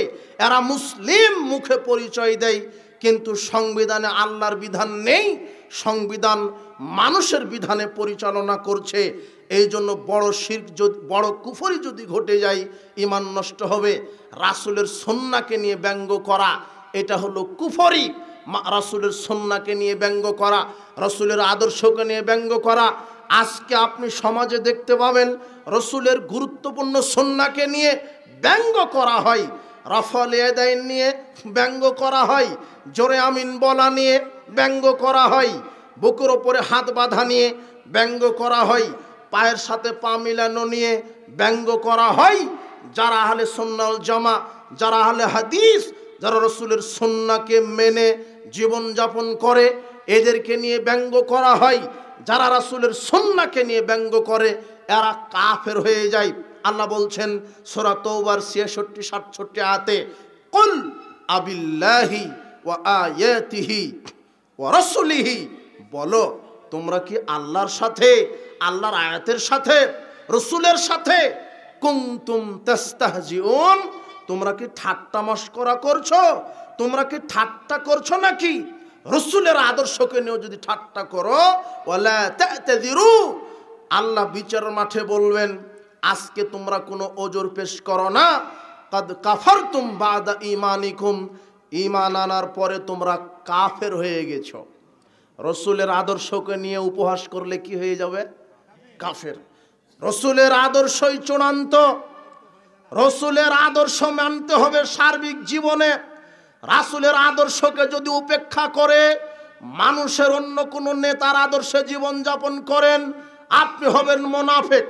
এরা মুসলিম মুখে পরিচয় দেয়, কিন্তু সংবিধানে আল্লাহর বিধান নেই, সংবিধান মানুষের বিধানে পরিচালনা করছে। এই জন্য বড় শিরক, যদি বড় কুফরি যদি ঘটে যায়, ঈমান নষ্ট হবে। রাসূলের সুন্নাহকে নিয়ে ব্যঙ্গ করা, এটা হলো কুফরি। রাসূলের সুন্নাহকে নিয়ে ব্যঙ্গ করা, রাসূলের আদর্শকে নিয়ে ব্যঙ্গ করা। আজকে আপনি সমাজে দেখতে পাবেন রাসূলের গুরুত্বপূর্ণ সুন্নাহকে নিয়ে ব্যঙ্গ করা হয়, রাফাল ইয়াদাইন নিয়ে ব্যঙ্গ করা হয়, জোরে আমিন বলা নিয়ে ব্যঙ্গ করা হয়, বুকের ওপরে হাত বাঁধা নিয়ে ব্যঙ্গ করা হয়। পায়ের সাথে পা মিলানো নিয়ে ব্যঙ্গ করা হয়। যারা আহলে সুন্নাহ ওয়াল জামা, যারা আহলে হাদিস, যারা রাসূলের সুন্নাহকে মেনে জীবন যাপন করে, এদেরকে নিয়ে ব্যঙ্গ করা হয়। যারা রাসূলের সুন্নাহকে নিয়ে ব্যঙ্গ করে এরা কাফের হয়ে যায়। আল্লাহ বলছেন সূরা তাওবার 66-67 আয়াতে, কুল আবিল্লাহি ওয়া আয়াতিহি ওয়া রাসূলিহি, বলো তোমরা কি আল্লাহর সাথে, আল্লাহর আয়াতের সাথে, রাসূলের সাথে কুনতুম তাস্তাহজিউন, তোমরা কি ঠাট্টা মশকরা করছো? তোমরা কি ঠাট্টা করছো নাকি? রাসূলের আদর্শকে নিয়ে যদি ঠাট্টা করো, ওয়ালা তা'তাযিরু, আল্লাহ বিচারের মাঠে বলবেন আজকে তোমরা কোনো ওজর পেশ করো না। কাদ কাফারতুম বাদা ঈমানিকুম, ঈমান আনার পরে তোমরা কাফের হয়ে গেছো। রাসূলের আদর্শকে নিয়ে উপহাস করলে কি হয়ে যাবে? কাফের। রাসূলের আদর্শই চূড়ান্ত। রাসূলের আদর্শ মানতে হবে সার্বিক জীবনে। রাসূলের আদর্শকে যদি উপেক্ষা করে মানুষের অন্য কোন নেতার আদর্শে জীবন যাপন করেন, আপনি হবেন মুনাফিক।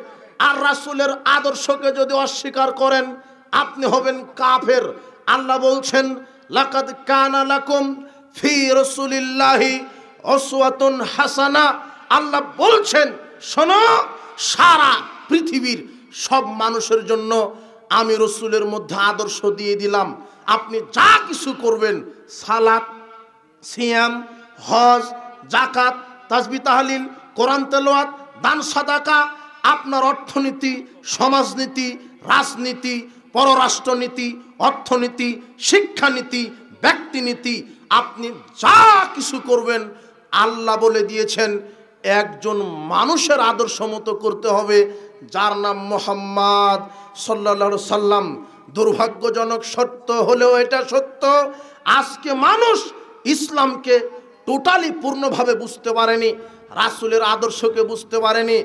আর রাসূলের আদর্শকে যদি অস্বীকার করেন, আপনি হবেন কাফের। আল্লাহ বলছেন লাকাদ কানা লাকুম ফি রাসূলিল্লাহি উসওয়াতুন হাসানা। আল্লাহ বলছেন শোনো, সারা পৃথিবীর সব মানুষের জন্য আমি রাসূলের মধ্যে আদর্শ দিয়ে দিলাম। আপনি যা কিছু করবেন, সালাত, সিয়াম, হজ, যাকাত, তাসবিহ তাহলিল, কোরআন তেলাওয়াত, দান সাদাকা, আপনার অর্থনীতি, সমাজনীতি, রাজনীতি, পররাষ্ট্রনীতি, অর্থনীতি, শিক্ষানীতি, ব্যক্তিনীতি, আপনি যা কিছু করবেন আল্লাহ বলে দিয়েছেন একজন মানুষের আদর্শ মতো করতে হবে, যার নাম মুহাম্মদ সাল্লাল্লাহু আলাইহি সাল্লাম। দুর্ভাগ্যজনক সত্য হলেও এটা সত্য, আজকে মানুষ ইসলামকে টোটালি পূর্ণভাবে বুঝতে পারেনি, রাসূলের আদর্শকে বুঝতে পারেনি।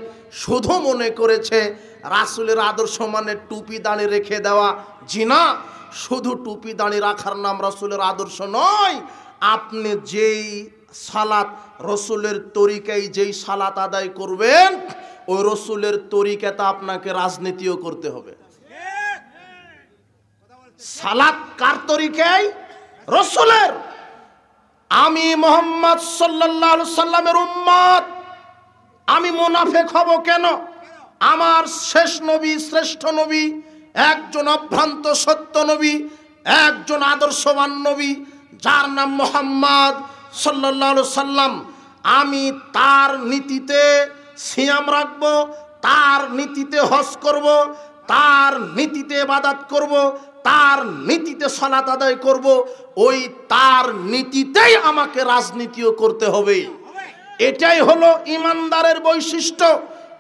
শুধু মনে করেছে রাসূলের আদর্শ মানে টুপি দাড়ি রেখে দেওয়া। জি না, শুধু টুপি দাড়ি রাখার নাম রাসূলের আদর্শ নয়। আপনি যেই সালাত, রাসূলের তরিকায় যেই সালাত আদায় করবেন, ওই রাসূলের তরিকাতে আপনাকে রাজনীতিও করতে হবে। সালাত কার তরিকায়? রাসূলের। আমি মুহাম্মদ সাল্লাল্লাহু আলাইহি সাল্লামের উম্মত, আমি মুনাফিক হব কেন? আমার শেষ নবী, শ্রেষ্ঠ নবী, একজন অভ্রান্ত সত্য নবী, একজন আদর্শবান নবী, যার নাম মুহাম্মদ সাল্লাল্লাহু আলাইহি সাল্লাম। আমি তার নীতিতে সিয়াম রাখব, তার নীতিতে হজ করব, তার নীতিতে ইবাদত করব, তার নীতিতে সালাত আদায় করব। ওই তার নীতিতেই আমাকে রাজনীতিও করতে হবে। এটাই হলো ইমানদারের বৈশিষ্ট্য।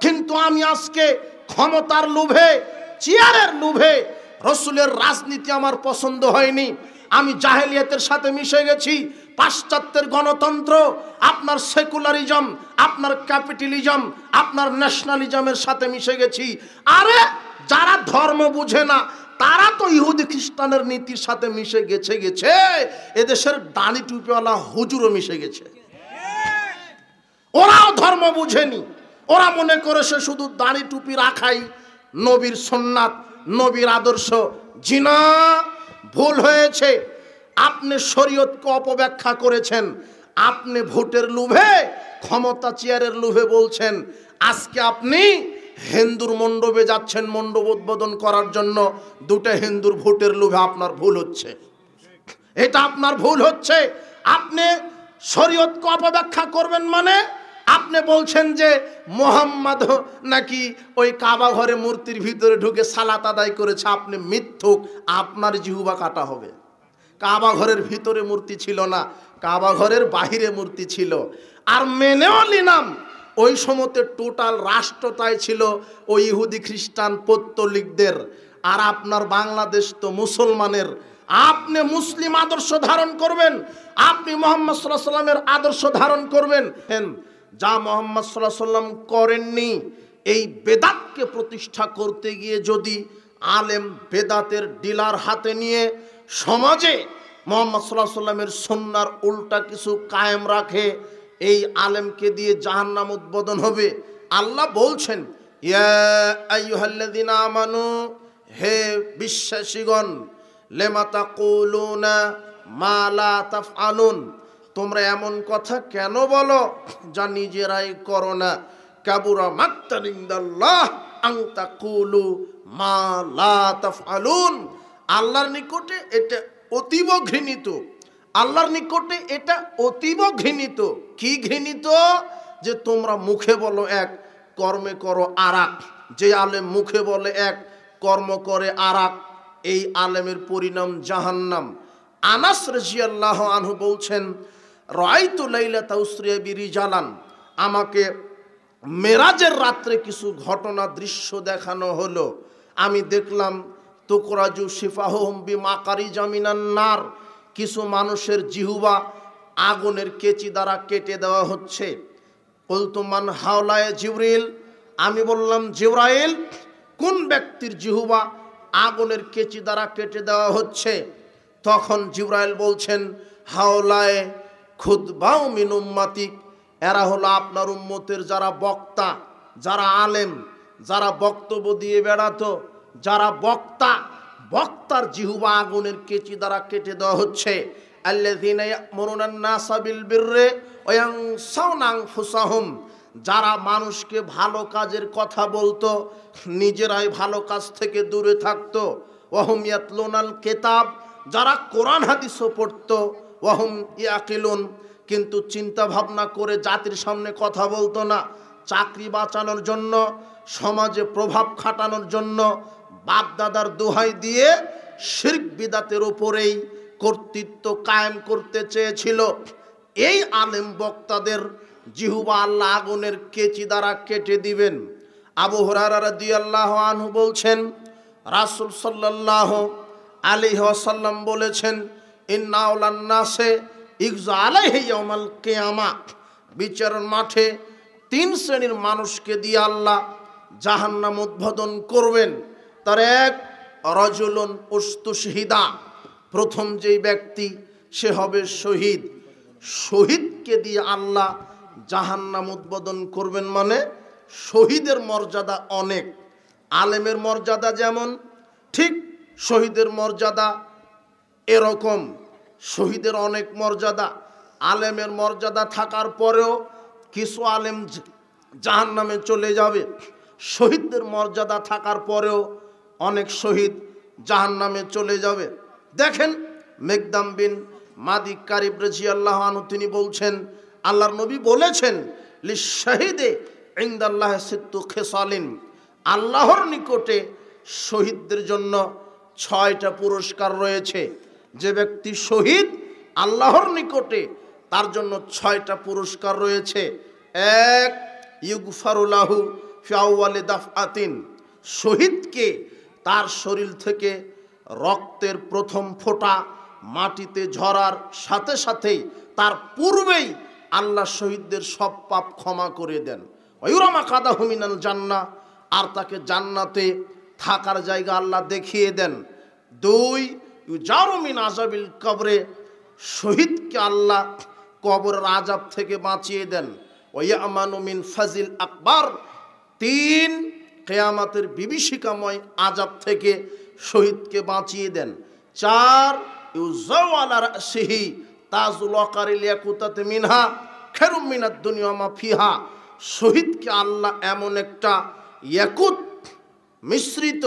কিন্তু আমি আজকে ক্ষমতার লোভে, চেয়ারের লোভে রাসূলের রাজনীতি আমার পছন্দ হয়নি। আমি জাহেলিয়াতের সাথে মিশে গেছি, পাশ্চাত্যের গণতন্ত্র, আপনার সেকুলারিজম, আপনার ক্যাপিটালিজম, আপনার ন্যাশনালিজমের সাথে মিশে গেছি। আরে যারা ধর্ম বুঝে না তারা তো ইহুদি খ্রিস্টানের নীতির সাথে মিশে গেছে। এদেশের দাড়ি টুপিওয়ালা হুজুরও মিশে গেছে। ওরাও ধর্ম বুঝেনি, ওরা মনে করে সে শুধু দাড়ি টুপি রাখাই নবীর সুন্নাত, নবীর আদর্শ। জিনা, ভুল হয়েছে। আপনি শরীয়তকে অপব্যাখ্যা করেছেন, আপনি ভোটের লোভে, ক্ষমতা চেয়ারের লোভে বলছেন। আজকে আপনি হিন্দুর মণ্ডপে যাচ্ছেন মণ্ডপ উদ্বোধন করার জন্য, দুটো হিন্দুর ভোটের লোভে আপনার ভুল হচ্ছে, এটা আপনার ভুল হচ্ছে। আপনি শরীয়তকে অপব্যাখ্যা করবেন মানে আপনি বলছেন যে মুহাম্মদ নাকি ওই কাবা ঘরে মূর্তির ভিতরে ঢুকে সালাত আদায় করেছে। আপনি মিথ্যুক, আপনার জিহ্বা কাটা হবে। কাবা ঘরের ভিতরে মূর্তি ছিল না, কাবা ঘরের বাহিরে মূর্তি ছিল। আর মেনেও নিলাম ওই সময়তে টোটাল রাষ্ট্রটাই ছিল ওই ইহুদি খ্রিস্টান পৌত্তলিকদের। আর আপনার বাংলাদেশ তো মুসলমানের। আপনি মুসলিম আদর্শ ধারণ করবেন, আপনি মুহাম্মদ সাল্লাল্লাহু আলাইহি সাল্লামের আদর্শ ধারণ করবেন, যা মুহাম্মদ সাল্লাল্লাহু আলাইহি সাল্লাম করেননি। এই বেদাতকে প্রতিষ্ঠা করতে গিয়ে যদি আলেম বেদাতের ডিলার হাতে নিয়ে সমাজে মুহাম্মদ সাল্লাল্লাহু আলাইহি সাল্লামের সুন্নাহর উল্টা কিছু কায়েম রাখে, এই আলেমকে দিয়ে জাহান্নাম উদ্বোধন হবে। আল্লাহ বলছেন ইয়া আইয়ুহাল্লাযীনা আমানু, হে বিশ্বাসীগণ, লিমা তাকুলুনা মা লা তাফআলুন, তোমরা এমন কথা কেন বলো যা নিজেরাই করো না। কাবুরা মাকতান ইনদাল্লাহ আন তাকুলু মা লা তাফআলুন, আল্লাহর নিকটে এটা অতীব ঘৃণিত। আল্লাহর নিকটে এটা অতীব ঘৃণিত। কি ঘৃণিত? যে তোমরা মুখে বলো এক, কর্মে করো আরাক। যে আলেম মুখে বলে এক, কর্ম করে আরাক, এই আলেমের পরিণাম জাহান্নাম। আনাস রাদিয়াল্লাহু আনহু বলছেন, রাআইতু লাইলাতা উসরিয়া বিরিজালান, আমাকে মেরাজের রাত্রে কিছু ঘটনা দৃশ্য দেখানো হলো। আমি দেখলাম তুকরাজু শিফাহুম বিমাকারিজা মিনান নার, কিছু মানুষের জিহ্বা আগুনের কেচি দ্বারা কেটে দেওয়া হচ্ছে। কুলতু মান হাওলায়ে জিবরিল, আমি বললাম জিবরাইল, কোন ব্যক্তির জিহ্বা আগুনের কেচি দ্বারা কেটে দেওয়া হচ্ছে? তখন জিবরাইল বলছেন, হাওলায়ে খুতবাউ মিন উম্মাতিক, এরা হলো আপনার উম্মতের যারা বক্তা, যারা আলেম, যারা বক্তব্য দিয়ে বেড়াতো, যারা বক্তা, বক্তার জিহ্বা আগুনের কেচি দ্বারা কেটে দেওয়া হচ্ছে। আল্লাযীনা ইয়া'মুরুনান নাসা বিল বিররি ওয়া ইয়ানসাউনা আনফুসাহুম, যারা মানুষকে ভালো কাজের কথা বলতো, নিজেরাই ভালো কাজ থেকে দূরে থাকতো। ওয়াহুম ইয়াতলুনাল কিতাব, যারা কোরআন হাদিসও পড়তো। ওয়াহুম ইয়াকিলুন, কিন্তু চিন্তা ভাবনা করে জাতির সামনে কথা বলতো না। চাকরি বাঁচানোর জন্য, সমাজে প্রভাব খাটানোর জন্য বাপ দাদার দোহাই দিয়ে শিরক বিদাতের উপরেই কর্তৃত্ব কায়েম করতে চেয়েছিল। এই আলেম বক্তাদের জিহ্বা আল্লাহ আগুনের কেচি দ্বারা কেটে দিবেন। আবু হুরায়রা রাদিয়াল্লাহু আনহু বলছেন, রাসূল সাল্লাল্লাহু আলাইহি ওয়াসাল্লাম বলেছেন, ইন্না আওলান নাসে ইগজা আলাইহি ইয়াউমাল কিয়ামা, বিচারের মাঠে তিন শ্রেণীর মানুষকে দিয়ে আল্লাহ জাহান্নাম উদ্বোধন করবেন। তার এক, রাজুলুন উস্তুশহিদা, প্রথম যেই ব্যক্তি সে হবে শহীদ। শহীদকে দিয়ে আল্লাহ জাহান্নাম উদ্বোধন করবেন। মানে শহীদের মর্যাদা অনেক। আলেমের মর্যাদা যেমন, ঠিক শহীদের মর্যাদা এরকম। শহীদের অনেক মর্যাদা। আলেমের মর্যাদা থাকার পরেও কিছু আলেম জাহান্নামে চলে যাবে। শহীদদের মর্যাদা থাকার পরেও অনেক শহীদ জাহান্নামে চলে যাবে। দেখেন, মিকদাম বিন মাদি কারিব রাদিয়াল্লাহু আনহু তিনি বলছেন, আল্লাহর নবী বলেছেন, লিশাহিদে ইনদাল্লাহ সিত্তু খিসালিন, আল্লাহর নিকটে শহীদদের জন্য 6টা পুরস্কার রয়েছে। যে ব্যক্তি শহীদ, আল্লাহর নিকটে তার জন্য 6টা পুরস্কার রয়েছে। এক, ইউগফারু লাহু ফি আউয়ালি দাফআতিন, শহীদকে তার শরীর থেকে রক্তের প্রথম ফোঁটা মাটিতে ঝরার সাথে সাথেই তার পূর্বেই আল্লাহ শহীদদের সব পাপ ক্ষমা করে দেন। ওয়ুরামা কাদাহু মিনাল জান্নাহ, আর তাকে জান্নাতে থাকার জায়গা আল্লাহ দেখিয়ে দেন। 2, ইউজারু মিন আযাবিল কবরে, শহীদকে আল্লাহ কবরের আযাব থেকে বাঁচিয়ে দেন। ওয়ায়ামানু মিন ফাজিল আকবার, 3, কিয়ামতের বিভীষিকাময় আযাব থেকে শহীদকে বাঁচিয়ে দেন। 4, ইউযাউ আলা রাসিহি তাজুল ওয়াকারিল ইয়াকুতাত মিনহা খায়রুম মিনাদ দুনিয়া মা ফিহা, শহীদকে আল্লাহ এমন একটা ইয়াকুত মিশ্রিত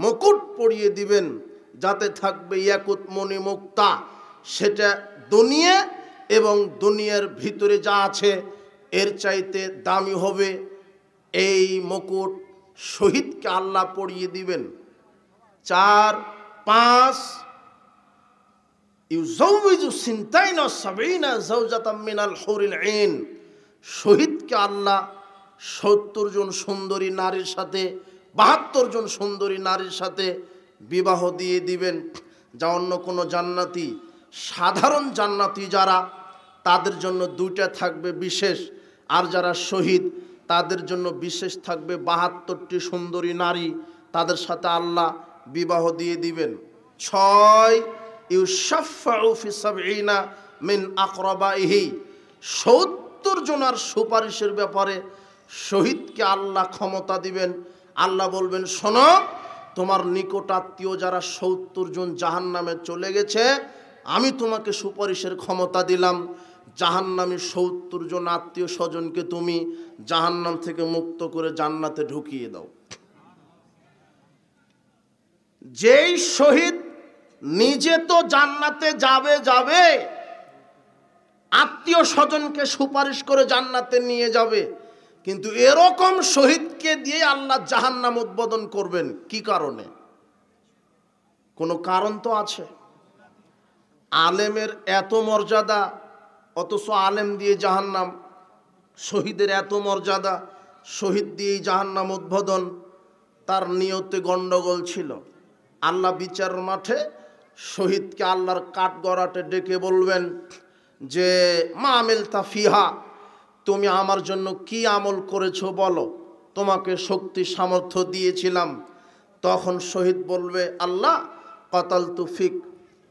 মুকুট পরিয়ে দিবেন যাতে থাকবে ইয়াকুত মণি মুক্তা, সেটা দুনিয়া এবং দুনিয়ার ভিতরে যা আছে এর চাইতে দামি হবে। এই মুকুট শহীদকে আল্লাহ পরিয়ে দিবেন। 4, 5, ইউজাউযু সিনতাইনা সাবিনা যাওজাতাম মিনাল হুরিল আইন, শহীদকে আল্লাহ 70 জন সুন্দরী নারীর সাথে 72 জন সুন্দরী নারীর সাথে বিবাহ দিয়ে দিবেন। যা অন্য কোনো জান্নাতি, সাধারণ জান্নাতি যারা, তাদের জন্য 2টা থাকবে বিশেষ, আর যারা শহীদ তাদের জন্য বিশেষ থাকবে 72টি সুন্দরী নারী, তাদের সাথে আল্লাহ বিবাহ দিয়ে দিবেন। 6, ইউশাফাউ ফি 70 মিন আকরাবাইহি, 70 জনার সুপারিশের ব্যাপারে শহীদকে আল্লাহ ক্ষমতা দিবেন। আল্লাহ বলবেন, শোনো, তোমার নিকট আত্মীয় যারা ৭০ জন জাহান্নামে চলে গেছে, আমি তোমাকে সুপারিশের ক্ষমতা দিলাম। জাহান্নামী ৭০ জন আত্মীয় স্বজনকে তুমি জাহান্নাম থেকে মুক্ত করে জান্নাতে ঢুকিয়ে দাও। যেই শহীদ নিজে তো জান্নাতে যাবে, আত্মীয় স্বজনকে সুপারিশ করে জান্নাতে নিয়ে যাবে, কিন্তু এরকম শহীদকে দিয়ে আল্লাহ জাহান্নাম উদ্বোধন করবেন। কি কারণে? কোনো কারণ তো আছে। আলেমের এত মর্যাদা, অথচ আলেম দিয়ে জাহান্নাম। শহীদের এত মর্যাদা, শহীদ দিয়েই জাহান্নাম উদ্বোধন। তার নিয়তে গন্ডগোল ছিল। আল্লাহ বিচার মাঠে শহীদকে আল্লাহর কাঠগড়াটে ডেকে বলবেন যে, মা আমিলতা ফিহা, তুমি আমার জন্য কি আমল করেছো বলো, তোমাকে শক্তি সামর্থ্য দিয়েছিলাম। তখন শহীদ বলবে, আল্লাহ কতালতু ফিক,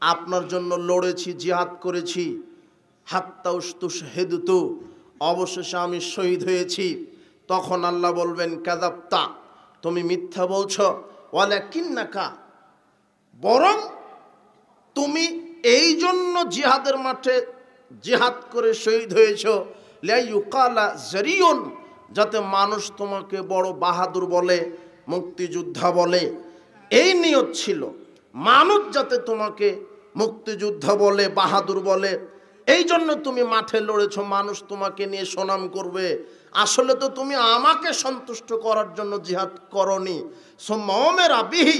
আপনার জন্য লড়েছি, জিহাদ করেছি। হাত্তা উস্তুশহিদতু, অবশেষে আমি শহীদ হয়েছি। তখন আল্লাহ বলবেন, কাযাবতা, তুমি মিথ্যা বলছো। ওয়ালাকিন্নাকা, বরং তুমি এই জন্য জিহাদের মাঠে জিহাদ করে শহীদ হয়েছ, লিয়ায়ুকালা জারিউন, যাতে মানুষ তোমাকে বড় বাহাদুর বলে, মুক্তিযোদ্ধা বলে। এই নিয়ত ছিল, মানুষ যাতে তোমাকে মুক্তিযোদ্ধা বলে, বাহাদুর বলে। এই জন্য তুমি মাঠে লড়েছ, মানুষ তোমাকে নিয়ে সুনাম করবে। আসলে তো তুমি আমাকে সন্তুষ্ট করার জন্য জিহাদ করনি। সুম্মা উমিরা বিহি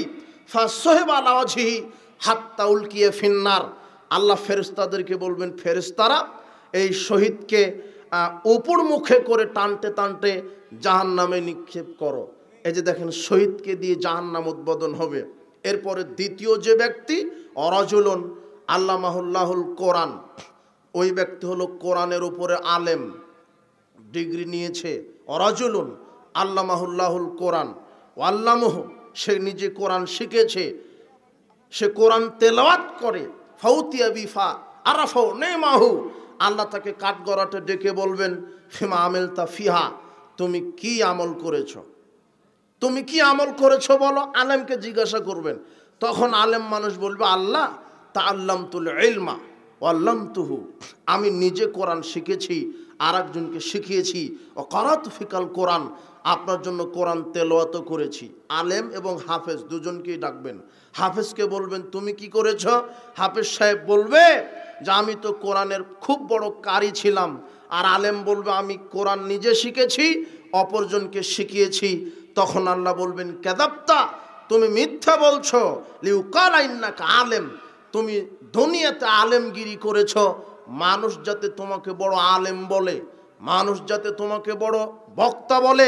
ফাসহিবা আলা ওয়াজহিহি হাত্তা উলকিয়া ফিন্নার। আল্লাহ ফেরেশতাদেরকে বলবেন, ফেরেশতারা এই শহীদকে উপর মুখে করে টানতে টানতে জাহান্নামে নিক্ষেপ করো। এই যে দেখেন, শহীদকে দিয়ে জাহান্নাম উদ্বোধন হবে। এরপরে দ্বিতীয় যে ব্যক্তি, অরাজুলুন আল্লামাহুল্লাহুল কোরআন, ওই ব্যক্তি হলো কোরআনের উপরে আলেম, ডিগ্রি নিয়েছে। অরাজুলুন আল্লামাহুল্লাহুল কোরআন ও আল্লামহু, সে নিজে কোরআন শিখেছে, সে কোরআন তেলাওয়াত করে। ফাউতিয়া বিফা আরাফাউ নেমাহু, আল্লাহ তাকে কাঠগড়াটে ডেকে বলবেন, ফিমা আমিলতা ফিহা, তুমি কি আমল করেছ, তুমি কি আমল করেছো বলো। আলেমকে জিজ্ঞাসা করবেন। তখন আলেম মানুষ বলবে, আল্লাহ তাআল্লামতুল ইলমা ওয়া আল্লামতুহু, আমি নিজে কোরআন শিখেছি, আর একজনকে শিখিয়েছি। ও কারাতু ফিকাল কোরআন, আপনার জন্য কোরআন তেলাওয়াত করেছি। আলেম এবং হাফেজ দুজনকেই ডাকবেন। হাফেজকে বলবেন, তুমি কি করেছ? হাফেজ সাহেব বলবে যে, আমি তো কোরআনের খুব বড় কারি ছিলাম। আর আলেম বলবে, আমি কোরআন নিজে শিখেছি, অপরজনকে শিখিয়েছি। তখন আল্লাহ বলবেন, কাযাবতা, তুমি মিথ্যা বলছো। লিউকালা ইন্নাকা আলেম, তুমি দুনিয়াতে আলেমগিরি করেছ, মানুষ যাতে তোমাকে বড় আলেম বলে, মানুষ যাতে তোমাকে বড় বক্তা বলে।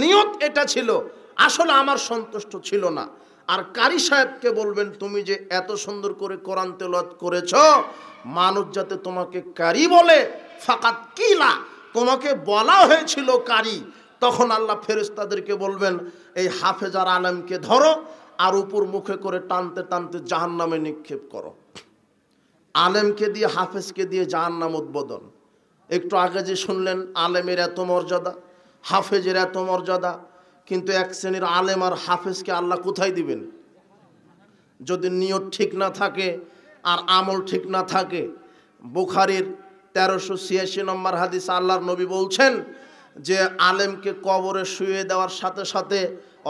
নিয়ত এটা ছিল, আসলে আমার সন্তুষ্ট ছিল না। আর কারি সাহেবকে বলবেন, তুমি যে এত সুন্দর করে কোরআন তেলাওয়াত করেছ, মানুষ যাতে তোমাকে কারি বলে। ফাকাত কিলা, তোমাকে বলা হয়েছিল কারি। তখন আল্লাহ ফেরেশতাদেরকে বলবেন, এই হাফেজ আর আলেমকে ধরো, আর উপর মুখে করে টানতে টানতে জাহান্নামে নিক্ষেপ করো। আলেমকে দিয়ে হাফেজকে দিয়ে জাহান্নাম উদ্বোধন। একটু আগে যে শুনলেন, আলেমের এত মর্যাদা, হাফেজের এত মর্যাদা, কিন্তু এক শ্রেণীর আলেম আর হাফেজকে আল্লাহ কোথায় দিবেন? যদি নিয়ত ঠিক না থাকে আর আমল ঠিক না থাকে। বুখারীর 1386 নম্বর হাদিস, আল্লাহর নবী বলছেন যে, আলেমকে কবরে শুয়ে দেওয়ার সাথে সাথে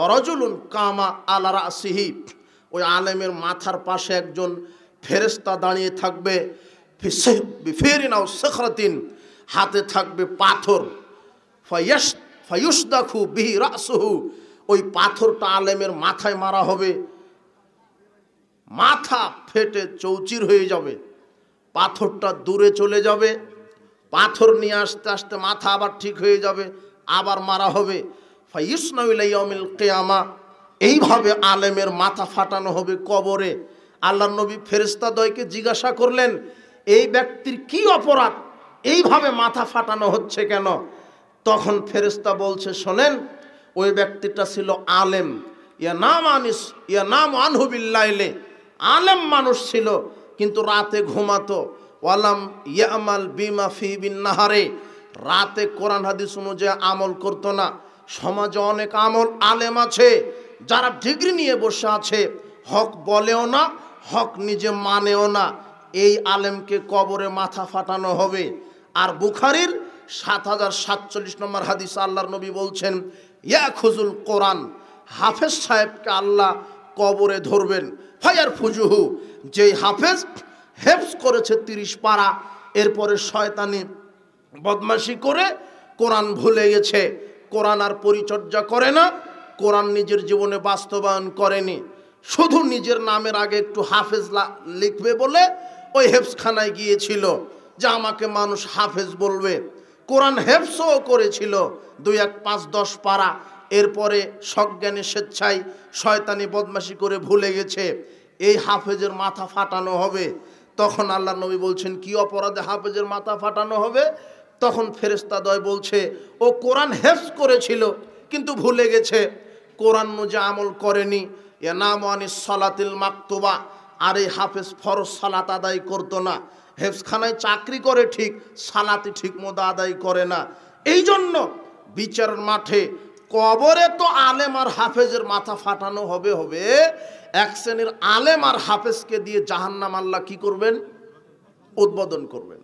অরাজুলুন কামা আলা রাসিহি, ওই আলেমের মাথার পাশে একজন ফেরেশতা দাঁড়িয়ে থাকবে। বিফিরিন আও সাখরাতিন, হাতে থাকবে পাথর। ফায়ুসদাখু বিহি রাসুহু, ওই পাথরটা আলেমের মাথায় মারা হবে, মাথা ফেটে চৌচির হয়ে যাবে, পাথরটা দূরে চলে যাবে, পাথর নিয়ে আসতে আসতে মাথা আবার ঠিক হয়ে যাবে, আবার মারা হবে। ফায়ুসনাউ ইলা ইয়াউমিল কিয়ামা, এইভাবে আলেমের মাথা ফাটানো হবে কবরে। আল্লাহর নবী ফেরেশতাদ্বয়কে জিজ্ঞাসা করলেন, এই ব্যক্তির কি অপরাধ, এইভাবে মাথা ফাটানো হচ্ছে কেন? তখন ফেরেশতা বলছে, শোনেন, ওই ব্যক্তিটা ছিল আলেম, ইয়া নাম আনহু বিল্লাইলে, আলেম মানুষ ছিল কিন্তু রাতে ঘুমাতো। ওয়ালাম ইয়ামাল বিমা ফি বিন নাহারে, রাতে কোরআন হাদিস অনুযায়ী আমল করতো না। সমাজে অনেক আলেম আছে যারা ডিগ্রি নিয়ে বসে আছে, হক বলেও না, হক নিজে মানেও না। এই আলেমকে কবরে মাথা ফাটানো হবে। আর বুখারীর ৭০৪৭ নম্বর হাদিস আল্লাহর নবী বলছেন, ইয়াখুজুল কোরআন, হাফেজ সাহেবকে আল্লাহ কবরে ধরবেন। ফায়ার ফুজুহু, যেই হাফেজ হেফজ করেছে ৩০ পারা, এরপরে শয়তানি বদমাশি করে কোরআন ভুলে গেছে, কোরআন আর পরিচর্যা করে না, কোরআন নিজের জীবনে বাস্তবায়ন করেনি, শুধু নিজের নামের আগে একটু হাফেজ লিখবে বলে ওই হেফজখানায় গিয়েছিল যে আমাকে মানুষ হাফেজ বলবে। কোরআন হেফজও করেছিল ২, ১, ৫, ১০ পারা, এরপরে সজ্ঞানে স্বেচ্ছায় শয়তানি বদমাশি করে ভুলে গেছে। এই হাফেজের মাথা ফাটানো হবে। তখন আল্লাহ নবী বলছেন, কি অপরাধে হাফেজের মাথা ফাটানো হবে? তখন ফেরেশতাদ্বয় বলছে, ও কোরআন হেফজ করেছিল কিন্তু ভুলে গেছে, কোরআন অনুযায়ী আমল করেনি। ইয়ানামু আনিস সালাতিল মাকতুবা, আর এই হাফেজ ফরজ সালাত আদায় করতো না। হেফজখানায় চাকরি করে ঠিক, সালাতি ঠিক মতো আদায় করে না। এই জন্য বিচারের মাঠে কবরে তো আলেম আর হাফেজের মাথা ফাটানো হবে। এক শ্রেণীর আলেম আর হাফেজকে দিয়ে জাহান্নাম আল্লাহ কি করবেন? উদ্বোধন করবেন।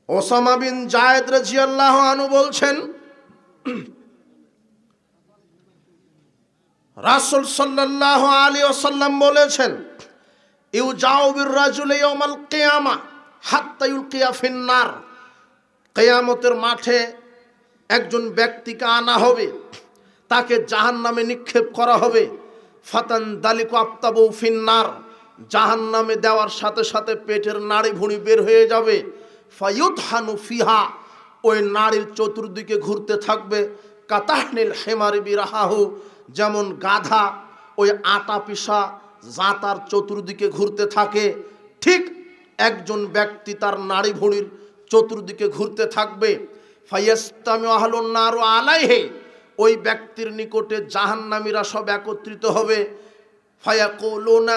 ওসামা বিন জায়েদ রাদিয়াল্লাহু আনহু বলছেন, রাসূল সাল্লাল্লাহু আলাইহি ওয়াসাল্লাম বলেছেন, ইউজাউ বির রাজুলি ইয়াউমাল কিয়ামা হাত্তা ইউলকিয়া ফিন্নার, কিয়ামতের মাঠে একজন ব্যক্তিকে আনা হবে, তাকে জাহান্নামে নিক্ষেপ করা হবে। ফাতান দালিকু আফতাবু ফিন্নার, জাহান্নামে দেওয়ার সাথে সাথে পেটের নাড়ি ভুঁড়ি বের হয়ে যাবে। ফায়ুতহানু ফিহা, ওই নাড়ির চতুর্দিকে ঘুরতে থাকবে। কাতাহনিল হেমারি বিরাহাহু, যেমন গাধা ওই আটা পিসা জাঁতার চতুর্দিকে ঘুরতে থাকে, ঠিক একজন ব্যক্তি তার নাড়ি ভুঁড়ির চতুর্দিকে ঘুরতে থাকবে। ফায়াস্তামিউ আহলুন নারু আলাইহি, ওই ব্যক্তির নিকটে জাহান্নামীরা সব একত্রিত হবে। ফায়াকুলুনা,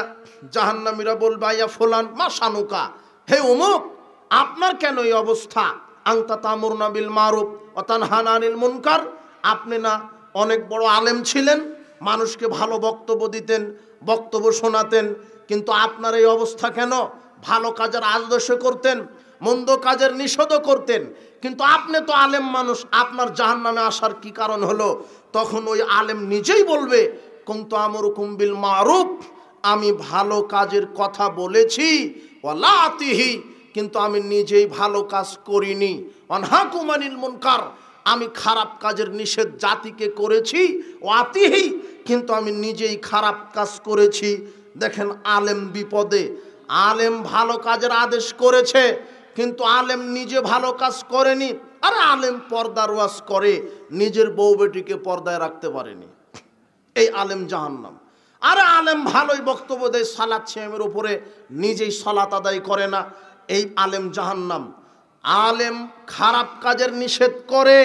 জাহান্নামীরা বলবে, ইয়া ফুলান মা শানুকা, হে অমুক, আপনার কেন এই অবস্থা? আনতা তামুরনা বিল মারুফ ওয়া তানহানা আনিল মুনকার, আপনি না অনেক বড় আলেম ছিলেন, মানুষকে ভালো বক্তব্য দিতেন, বক্তব্য শোনাতেন, কিন্তু আপনার এই অবস্থা কেন? ভালো কাজের আদেশ করতেন, মন্দ কাজের নিষেধ করতেন, কিন্তু আপনি তো আলেম মানুষ, আপনার জাহান্নামে আসার কি কারণ হলো? তখন ওই আলেম নিজেই বলবে, কুনতু আমরুকুম বিল মারুফ, আমি ভালো কাজের কথা বলেছি, ওয়ালা আতিহি, কিন্তু আমি নিজেই ভালো কাজ করিনি। অনহাকুম আনিল মুনকার, আমি খারাপ কাজের নিষেধ জাতিকে করেছি। ও আতিহি, কিন্তু আমি নিজেই খারাপ কাজ করেছি। দেখেন আলেম বিপদে। আলেম ভালো কাজের আদেশ করেছে, কিন্তু আলেম নিজে ভালো কাজ করেনি। আরে আলেম পর্দার ওয়াজ করে, নিজের বউ বেটিকে পর্দায় রাখতে পারেনি, এই আলেম জাহান্নাম। আরে আলেম ভালোই বক্তব্য দেয় সালাত সিয়ামের উপরে, নিজেই সালাত আদায় করে না, এই আলেম জাহান্নাম। আলেম খারাপ কাজের নিষেধ করে,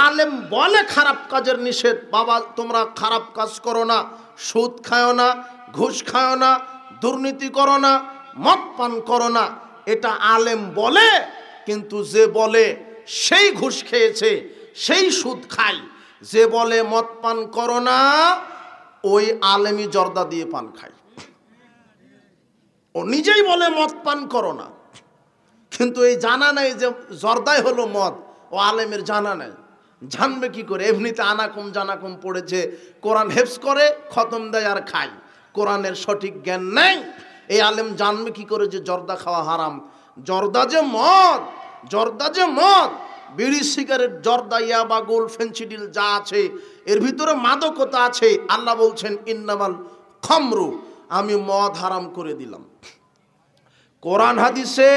আলেম বলে খারাপ কাজের নিষেধ, বাবা তোমরা খারাপ কাজ করো না, সুদ খাও না, ঘুষ খাও না, দুর্নীতি করো না, মদ পান করো না, এটা আলেম বলে। কিন্তু যে বলে সেই ঘুষ খেয়েছে, সেই সুদ খায়, যে বলে মদ পান করো না, ওই আলেমই জর্দা দিয়ে পান খায়। ও নিজেই বলে মদ পান করো না, কিন্তু এই জানা নাই যে জর্দাই হলো মদ, ও আলেমের জানা নাই। জানবে কি করে? এমনিতে আনাকুম জানাকুম পড়েছে, কোরআন হেফজ করে, খতম দেয় আর খায়, কোরআনের সঠিক জ্ঞান নেই। এই আলেম জানবে কি করে যে জর্দা খাওয়া হারাম? জর্দা যে মদ, জর্দা যে মদ, বিড়ি সিগারেট, জর্দা, ইয়াবা, গোল, ফেন্সিডিল যা আছে এর ভিতরে মাদকতা আছে। আল্লাহ বলছেন, ইন্নামাল খামরু, আমি মদ হারাম করে দিলাম। কোরআন হাদিসে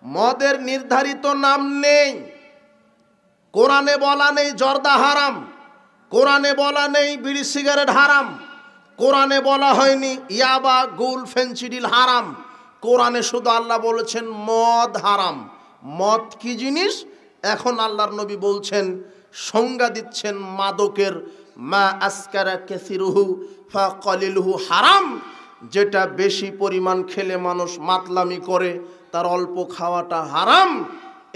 মদের নির্ধারিত নাম নেই, কোরআনে বলা নেই জর্দা হারাম, কোরআনে বলা নেই বিড়ি সিগারেট হারাম, কোরআনে বলা হয়নি ইয়াবা, গুল, ফেন্সিডিল হারাম। কোরআনে শুধু আল্লাহ বলেছেন মদ হারাম। মদ কি জিনিস? এখন আল্লাহর নবী বলছেন, সংজ্ঞা দিচ্ছেন মাদকের, মা আসকারা কাসিরুহু ফাকালিলুহু হারাম, যেটা বেশি পরিমাণ খেলে মানুষ মাতলামি করে, তার অল্প খাওয়াটা হারাম।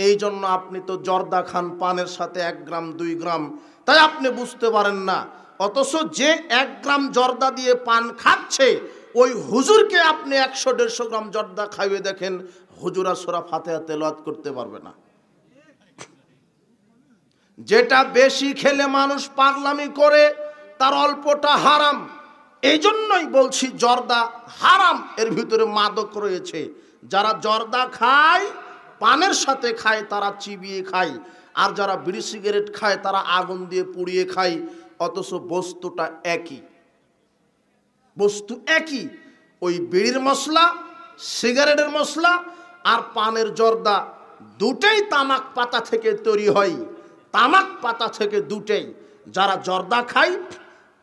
এই জন্য আপনি তো জর্দা খান পানের সাথে 1 গ্রাম 2 গ্রাম, তাই আপনি বুঝতে পারেন না। অথচ যে 1 গ্রাম জর্দা দিয়ে পান খাচ্ছে, ওই হুজুরকে আপনি 100-150 গ্রাম জর্দা খাইয়ে দেখেন, হুজুরা সূরা ফাতিহা তেলাওয়াত করতে পারবে না। যেটা বেশি খেলে মানুষ পাগলামি করে, তার অল্পটা হারাম। এই জন্যই বলছি জর্দা হারাম, এর ভিতরে মাদক রয়েছে। যারা জর্দা খায়, পানের সাথে খায়, তারা চিবিয়ে খায়, আর যারা বিড়ি সিগারেট খায় তারা আগুন দিয়ে পুড়িয়ে খায়। অথচ বস্তুটা একই, বস্তু একই। ওই বিড়ির মশলা, সিগারেটের মশলা আর পানের জর্দা দুটেই তামাক পাতা থেকে তৈরি হয়, তামাক পাতা থেকে দুটেই। যারা জর্দা খায়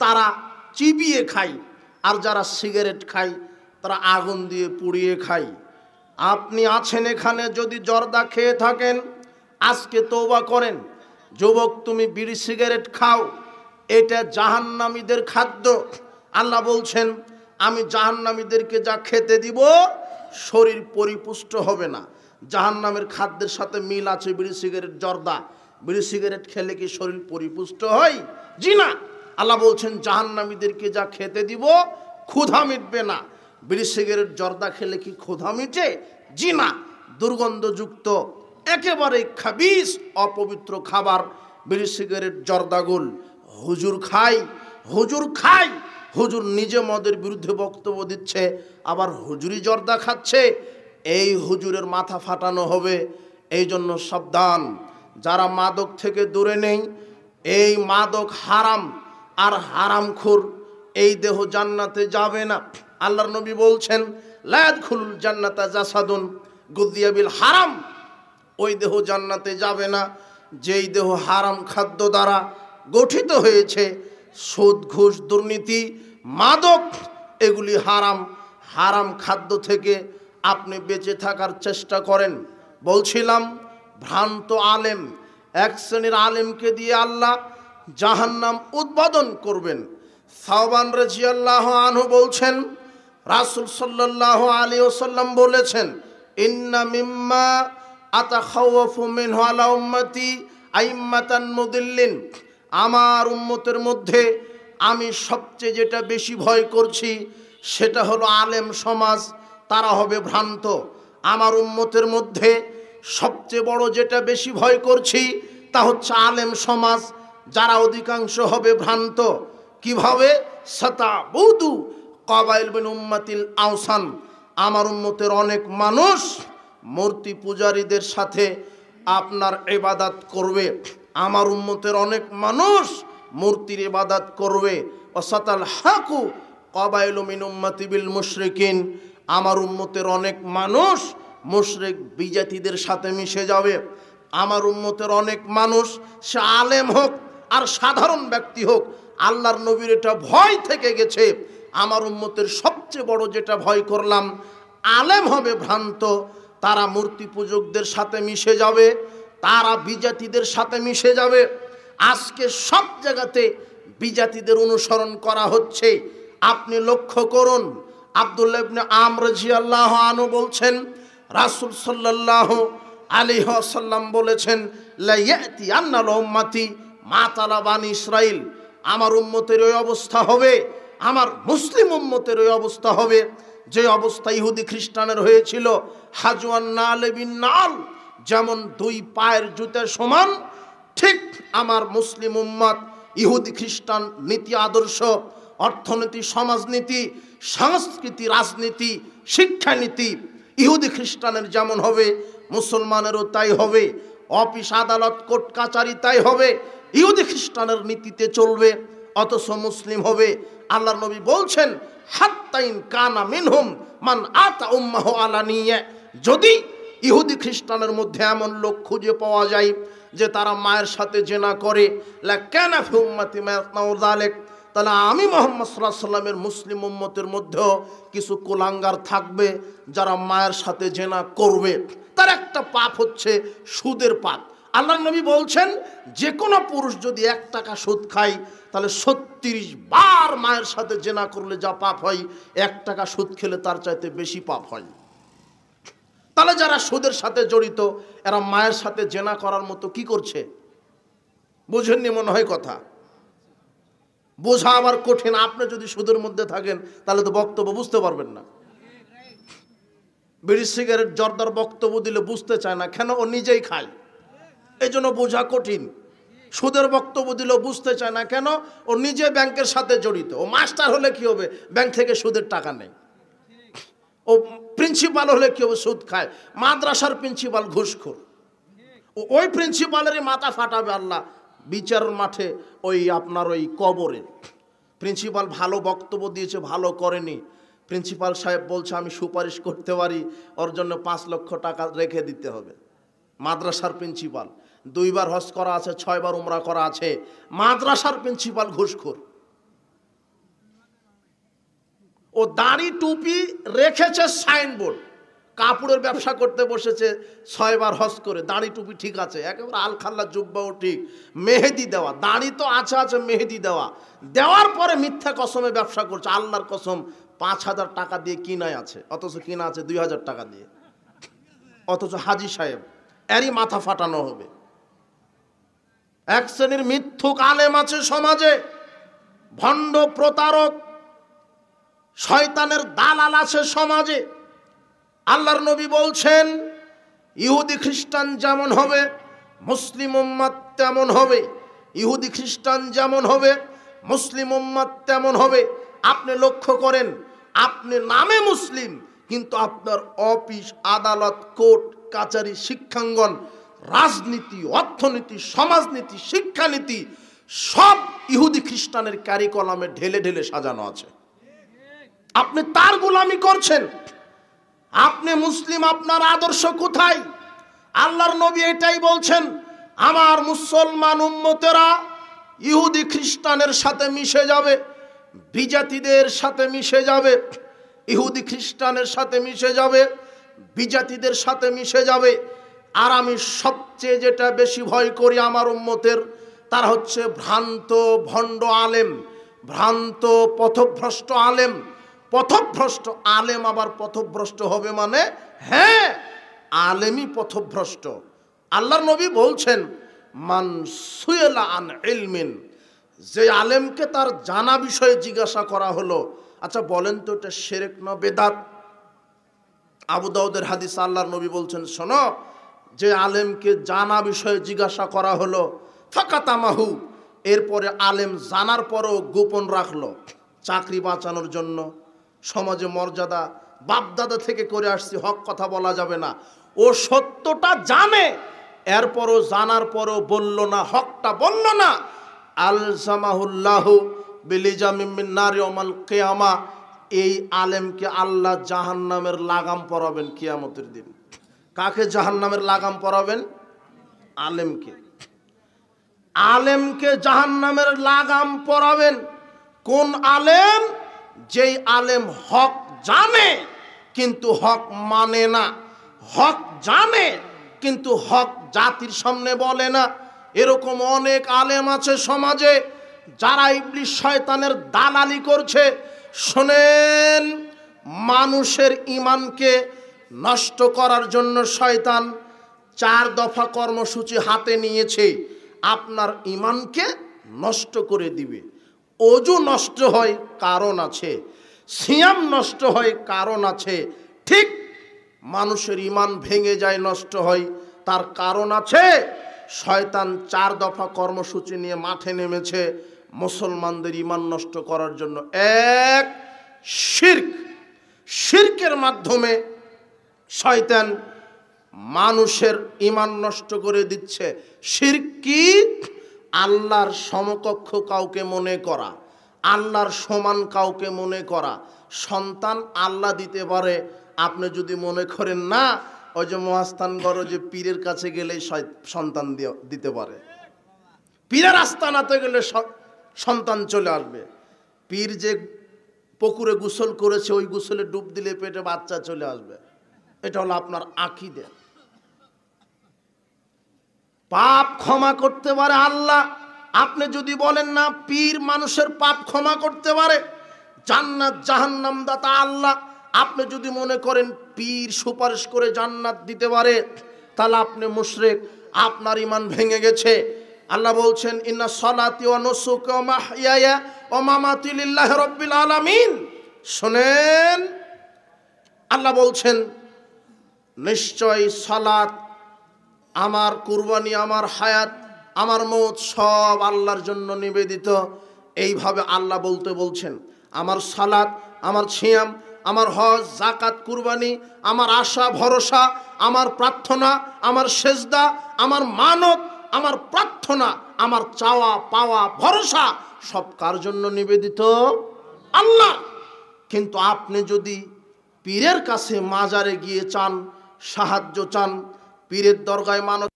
তারা চিবিয়ে খায়, আর যারা সিগারেট খায় তারা আগুন দিয়ে পুড়িয়ে খায়। আপনি আছেন এখানে, যদি জর্দা খেয়ে থাকেন আজকে তওবা করেন। যুবক, তুমি বিড়ি সিগারেট খাও, এটা জাহান্নামীদের খাদ্য। আল্লাহ বলছেন, আমি জাহান্নামীদেরকে যা খেতে দিব শরীর পরিপুষ্ট হবে না। জাহান্নামের খাদ্যের সাথে মিল আছে বিড়ি সিগারেট, জর্দা। বিড়ি সিগারেট খেলে কি শরীর পরিপুষ্ট হয়? জি না। আল্লাহ বলছেন, জাহান্নামীদেরকে যা খেতে দিব ক্ষুধা মিটবে না। বিড়ি সিগারেট জর্দা খেলে কি ক্ষুধা মিটে? জি না। দুর্গন্ধযুক্ত একেবারে খাবিস অপবিত্র খাবার বিড়ি সিগারেট জর্দাগুল। হুজুর খায়, হুজুর খায়, হুজুর নিজে মদের বিরুদ্ধে বক্তব্য দিচ্ছে, আবার হুজুরি জর্দা খাচ্ছে। এই হুজুরের মাথা ফাটানো হবে। এই জন্য সাবধান, যারা মাদক থেকে দূরে নেই। এই মাদক হারাম, আর হারামখোর এই দেহ জান্নাতে যাবে না। আল্লাহর নবী বলছেন, লা ইয়াদখুলুল জান্নাতা জাসাদুন গুযিয়া বিল হারাম। ওই দেহ জান্নাতে যাবে না যেই দেহ হারাম খাদ্য দ্বারা গঠিত হয়েছে। সুদ, ঘুষ, দুর্নীতি, মাদক এগুলি হারাম। হারাম খাদ্য থেকে আপনি বেঁচে থাকার চেষ্টা করেন। বলছিলাম, ভ্রান্ত আলেম, এক শ্রেণীর আলেমকে দিয়ে আল্লাহ জাহান্নাম উদ্বোধন করবেন। সাওবান রাদিয়াল্লাহু আনহু বলছেন, রাসূল সাল্লাল্লাহু আলাইহি ওয়াসাল্লাম বলেছেন, ইন্না মিম্মা আতাখাওয়াফু মিনহু আলা উম্মতি আইম্মাতান মুদিল্লিন। আমার উম্মতের মধ্যে আমি সবচেয়ে যেটা বেশি ভয় করছি সেটা হলো আলেম সমাজ, তারা হবে ভ্রান্ত। আমার উম্মতের মধ্যে সবচেয়ে বড় যেটা বেশি ভয় করছি তা হচ্ছে আলেম সমাজ, যারা অধিকাংশ হবে ভ্রান্ত। কিভাবে? সাতাবুদু কাবাইল বিন উম্মাতিল আওসান। আমার উম্মতের অনেক মানুষ মূর্তি পূজারীদের সাথে আপনার ইবাদত করবে। আমার উম্মতের অনেক মানুষ মূর্তির ইবাদত করবে। ওয়াসাতাল হাকু কাবাইল মিন উম্মতি বিল মুশরিকিন। আমার উম্মতের অনেক মানুষ মুশরিক বিজাতিদের সাথে মিশে যাবে। আমার উম্মতের অনেক মানুষ, সে আলেম হোক আর সাধারণ ব্যক্তি হোক, আল্লাহর নবীর এটা ভয় থেকে গেছে। আমার উম্মতের সবচেয়ে বড় যেটা ভয় করলাম, আলেম হবে ভ্রান্ত, তারা মূর্তি পূজকদের সাথে মিশে যাবে, তারা বিজাতিদের সাথে মিশে যাবে। আজকে সব জায়গাতে বিজাতিদের অনুসরণ করা হচ্ছে। আপনি লক্ষ্য করুন, আব্দুল্লাহ ইবনে আমর রাদিয়াল্লাহু আনহু বলছেন, রাসূল সাল্লাল্লাহু আলাইহি ওয়াসাল্লাম বলেছেন, লা ইয়াতি আন্নাল উম্মতি মা তালা বানি ইসরাইল। আমার উম্মতের ওই অবস্থা হবে, আমার মুসলিম উম্মতের ওই অবস্থা হবে যে অবস্থা ইহুদি খ্রিস্টানের হয়েছিল। হাজওয়ান নাল বিন নাল, যেমন দুই পায়ের জুতার সমান, ঠিক আমার মুসলিম উম্মত ইহুদি খ্রিস্টান নীতি আদর্শ, অর্থনীতি, সমাজনীতি, সংস্কৃতি, রাজনীতি, শিক্ষানীতি ইহুদি খ্রিস্টানের যেমন হবে, মুসলমানেরও তাই হবে। অফিস, আদালত, কোর্ট কাচারি তাই হবে, ইহুদি খ্রিস্টানের নীতিতে চলবে, অথচ মুসলিম হবে। আল্লাহর নবী বলছেন, হাত্তাইন কানা মিনহুম মান আতা উম্মাহু আলানিয়া। যদি ইহুদি খ্রিস্টানের মধ্যে এমন লোক খুঁজে পাওয়া যায় যে তারা মায়ের সাথে জেনা করে, লাকানা ফি উম্মতি মা ইয়াসনাউ যালিক, তাহলে আমি মুহাম্মদ সাল্লাল্লাহু আলাইহি ওয়াসাল্লামের মুসলিম উম্মতের মধ্যেও কিছু কুলাঙ্গার থাকবে যারা মায়ের সাথে জেনা করবে। তার একটা পাপ হচ্ছে সুদের পাপ। আল্লাহর নবী বলছেন, যে কোনো পুরুষ যদি 1 টাকা সুদ খায় তাহলে 36 বার মায়ের সাথে জেনা করলে যা পাপ হয়, 1 টাকা সুদ খেলে তার চাইতে বেশি পাপ হয়। তাহলে যারা সুদের সাথে জড়িত এরা মায়ের সাথে জেনা করার মতো কি করছে? বুঝেননি মনে হয় কথা। বোঝা আবার কঠিন। আপনি যদি সুদের মধ্যে থাকেন তাহলে তো বক্তব্য বুঝতে পারবেন না। বিড়ি সিগারেট জর্দার বক্তব্য দিলে বুঝতে চায় না, কেন? ও নিজেই খায়, এই জন্য বোঝা কঠিন। সুদের বক্তব্য দিলেও বুঝতে চায় না, কেন? ও নিজে ব্যাংকের সাথে জড়িত। ও মাস্টার হলে কি হবে? ব্যাংক থেকে সুদের টাকা নেই। ও প্রিন্সিপাল হলে কি হবে? সুদ খায়। মাদ্রাসার প্রিন্সিপাল ঘুষখোর। ওই প্রিন্সিপালেরই মাথা ফাটাবে আল্লাহ বিচার মাঠে, ওই আপনার ওই কবরে। প্রিন্সিপাল ভালো বক্তব্য দিয়েছে, ভালো করেনি, প্রিন্সিপাল সাহেব বলছে আমি সুপারিশ করতে পারি, ওর জন্য 5 লক্ষ টাকা রেখে দিতে হবে। মাদ্রাসার প্রিন্সিপাল 2 বার হজ করা আছে, 6 বার উমরা করা আছে, মাদ্রাসার প্রিন্সিপাল ঘুষখোর। ও দাড়ি টুপি রেখেছে সাইনবোর্ড, কাপড়ের ব্যবসা করতে বসেছে, 6 বার হজ করে, দাড়ি টুপি ঠিক আছে, একেবারে আলখাল্লা জুব্বাও ঠিক, মেহেদি দেওয়া, দাড়ি তো আছে আছে, মেহেদি দেওয়া, দেওয়ার পরে মিথ্যা কসমে ব্যবসা করছে। আল্লাহর কসম 5,000 টাকা দিয়ে কিনায় আছে, অথচ কিনা আছে 2,000 টাকা দিয়ে, অথচ হাজি সাহেব। এরই মাথা ফাটানো হবে। এক শ্রেণীর মিথ্যুক আলেম আছে সমাজে, ভণ্ড প্রতারক শয়তানের দালাল আছে সমাজে। আল্লাহর নবী বলছেন ইহুদি খ্রিস্টান যেমন হবে মুসলিম উম্মত তেমন হবে। ইহুদি খ্রিস্টান যেমন হবে মুসলিম উম্মত তেমন হবে। আপনি লক্ষ্য করেন, আপনি নামে মুসলিম কিন্তু আপনার অফিস আদালত কোর্ট কাচারি শিক্ষাঙ্গন রাজনীতি অর্থনীতি সমাজনীতি শিক্ষানীতি সব ইহুদি খ্রিস্টানের কারিকুলামে ঢেলে ঢেলে সাজানো আছে। আপনি তার গোলামি করছেন। আপনি মুসলিম, আপনার আদর্শ কোথায়? আল্লাহর নবী এটাই বলছেন, আমার মুসলমান উম্মতেরা ইহুদি খ্রিস্টানের সাথে মিশে যাবে, বিজাতিদের সাথে মিশে যাবে, ইহুদি খ্রিস্টানের সাথে মিশে যাবে, বিজাতিদের সাথে মিশে যাবে। আর আমি সবচেয়ে যেটা বেশি ভয় করি আমার উম্মতের, তারা হচ্ছে ভ্রান্ত ভণ্ড আলেম, ভ্রান্ত পথভ্রষ্ট আলেম। পথভ্রষ্ট আলেম আবার পথভ্রষ্ট হবে মানে? হ্যাঁ, আলেমই পথভ্রষ্ট। আল্লাহর নবী বলছেন মান সুয়েলা আন ইলমিন, যে আলেমকে তার জানা বিষয়ে জিজ্ঞাসা করা হলো, আচ্ছা বলেন তো এটা শিরক না বেদাত? আবু দাউদের হাদিস, আল্লাহর নবী বলছেন শোনো, যে আলেমকে জানা বিষয়ে জিজ্ঞাসা করা হলো ফাকাতামাহু, এরপরে আলেম জানার পরও গোপন রাখলো চাকরি বাঁচানোর জন্য, সমাজে মর্যাদা, বাপদাদা থেকে করে আসছি, হক কথা বলা যাবে না। ও সত্যটা জানে, এরপরও জানার পরও বলল না, হকটা বলল না। আলজামাহুল্লাহু বিলিজামিন মিন নারি ইয়াউমাল কিয়ামা, এই আলেমকে আল্লাহ জাহান্নামের লাগাম পরাবেন কিয়ামতের দিন। কাকে জাহান্নামের লাগাম পরাবেন? আলেমকে। আলেমকে জাহান্নামের লাগাম পরাবেন। কোন আলেম? যেই আলেম হক জানে কিন্তু হক মানে না, হক জানে কিন্তু হক জাতির সামনে বলে না। এরকম অনেক আলেম আছে সমাজে যারা ইবলিস শয়তানের দালালি করছে। শোনেন, মানুষের ঈমানকে নষ্ট করার জন্য শয়তান 4 দফা কর্মসূচি হাতে নিয়েছে। আপনার ঈমানকে নষ্ট করে দিবে। ওযু নষ্ট হয় কারণ আছে, সিয়াম নষ্ট হয় কারণ আছে। ঠিক মানুষের ঈমান ভেঙে যায়, নষ্ট হয়, তার কারণ আছে। শয়তান 4 দফা কর্মসূচি নিয়ে মাঠে নেমেছে মুসলমানদের ঈমান নষ্ট করার জন্য। 1, শিরক। শিরকের মাধ্যমে শয়তান মানুষের ঈমান নষ্ট করে দিচ্ছে। শিরক কি? আল্লাহর সমকক্ষ কাউকে মনে করা, আল্লাহর সমান কাউকে মনে করা। সন্তান আল্লাহ দিতে পারে, আপনি যদি মনে করেন না, ওই যে মহাস্থানগড় যে পীরের কাছে গেলেই সন্তান দিতে পারে, পীরের আস্তানাতে গেলে সন্তান চলে আসবে। পীর যে পুকুরে গোসল করেছে ওই গোসলে ডুব দিলে পেটে বাচ্চা চলে আসবে। এটা হলো আপনার আকীদা। পাপ ক্ষমা করতে পারে আল্লাহ। আপনি যদি বলেন না পীর মানুষের পাপ ক্ষমা করতে পারে, জান্নাত জাহান্নাম দাতা আল্লাহ, আপনি যদি মনে করেন পীর সুপারিশ করে জান্নাত দিতে পারে, তাহলে আপনি মুশরিক, আপনার ঈমান ভেঙে গেছে। আল্লাহ বলছেন ইন্না সলাতি ওয়া নুসুকি ওয়া মাহইয়ায়া ওয়া মামাতি লিল্লাহি রাব্বিল আলামিন। শুনেন, আল্লাহ বলছেন নিশ্চয় সালাত, আমার কুরবানি, আমার হায়াত, আমার মৌত সব আল্লাহর জন্য নিবেদিত। এইভাবে আল্লাহ বলছেন আমার সালাত, আমার সিয়াম, আমার হজ, যাকাত, কুরবানি, আমার আশা ভরসা, আমার প্রার্থনা, আমার সেজদা, আমার মানত, আমার প্রার্থনা, আমার চাওয়া পাওয়া ভরসা সব কার জন্য নিবেদিত? আল্লাহ। কিন্তু আপনি যদি পীরের কাছে মাজারে গিয়ে চান, সাহায্য চান, পীরের দরগায় মানত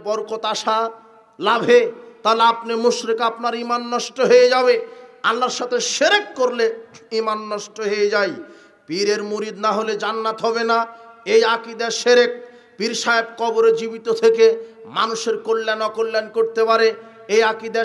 বরকত আশা লাভে, তাহলে আপনি মুশরিক, আপনার ঈমান নষ্ট হয়ে যাবে। আল্লাহর সাথে শিরক করলে ঈমান নষ্ট হয়ে যায়। পীরের মুরিদ না হলে জান্নাত হবে না, এই আকীদা শিরক। পীর সাহেব কবরে জীবিত থেকে মানুষের কল্যাণ অকল্যাণ করতে পারে, এই আকীদা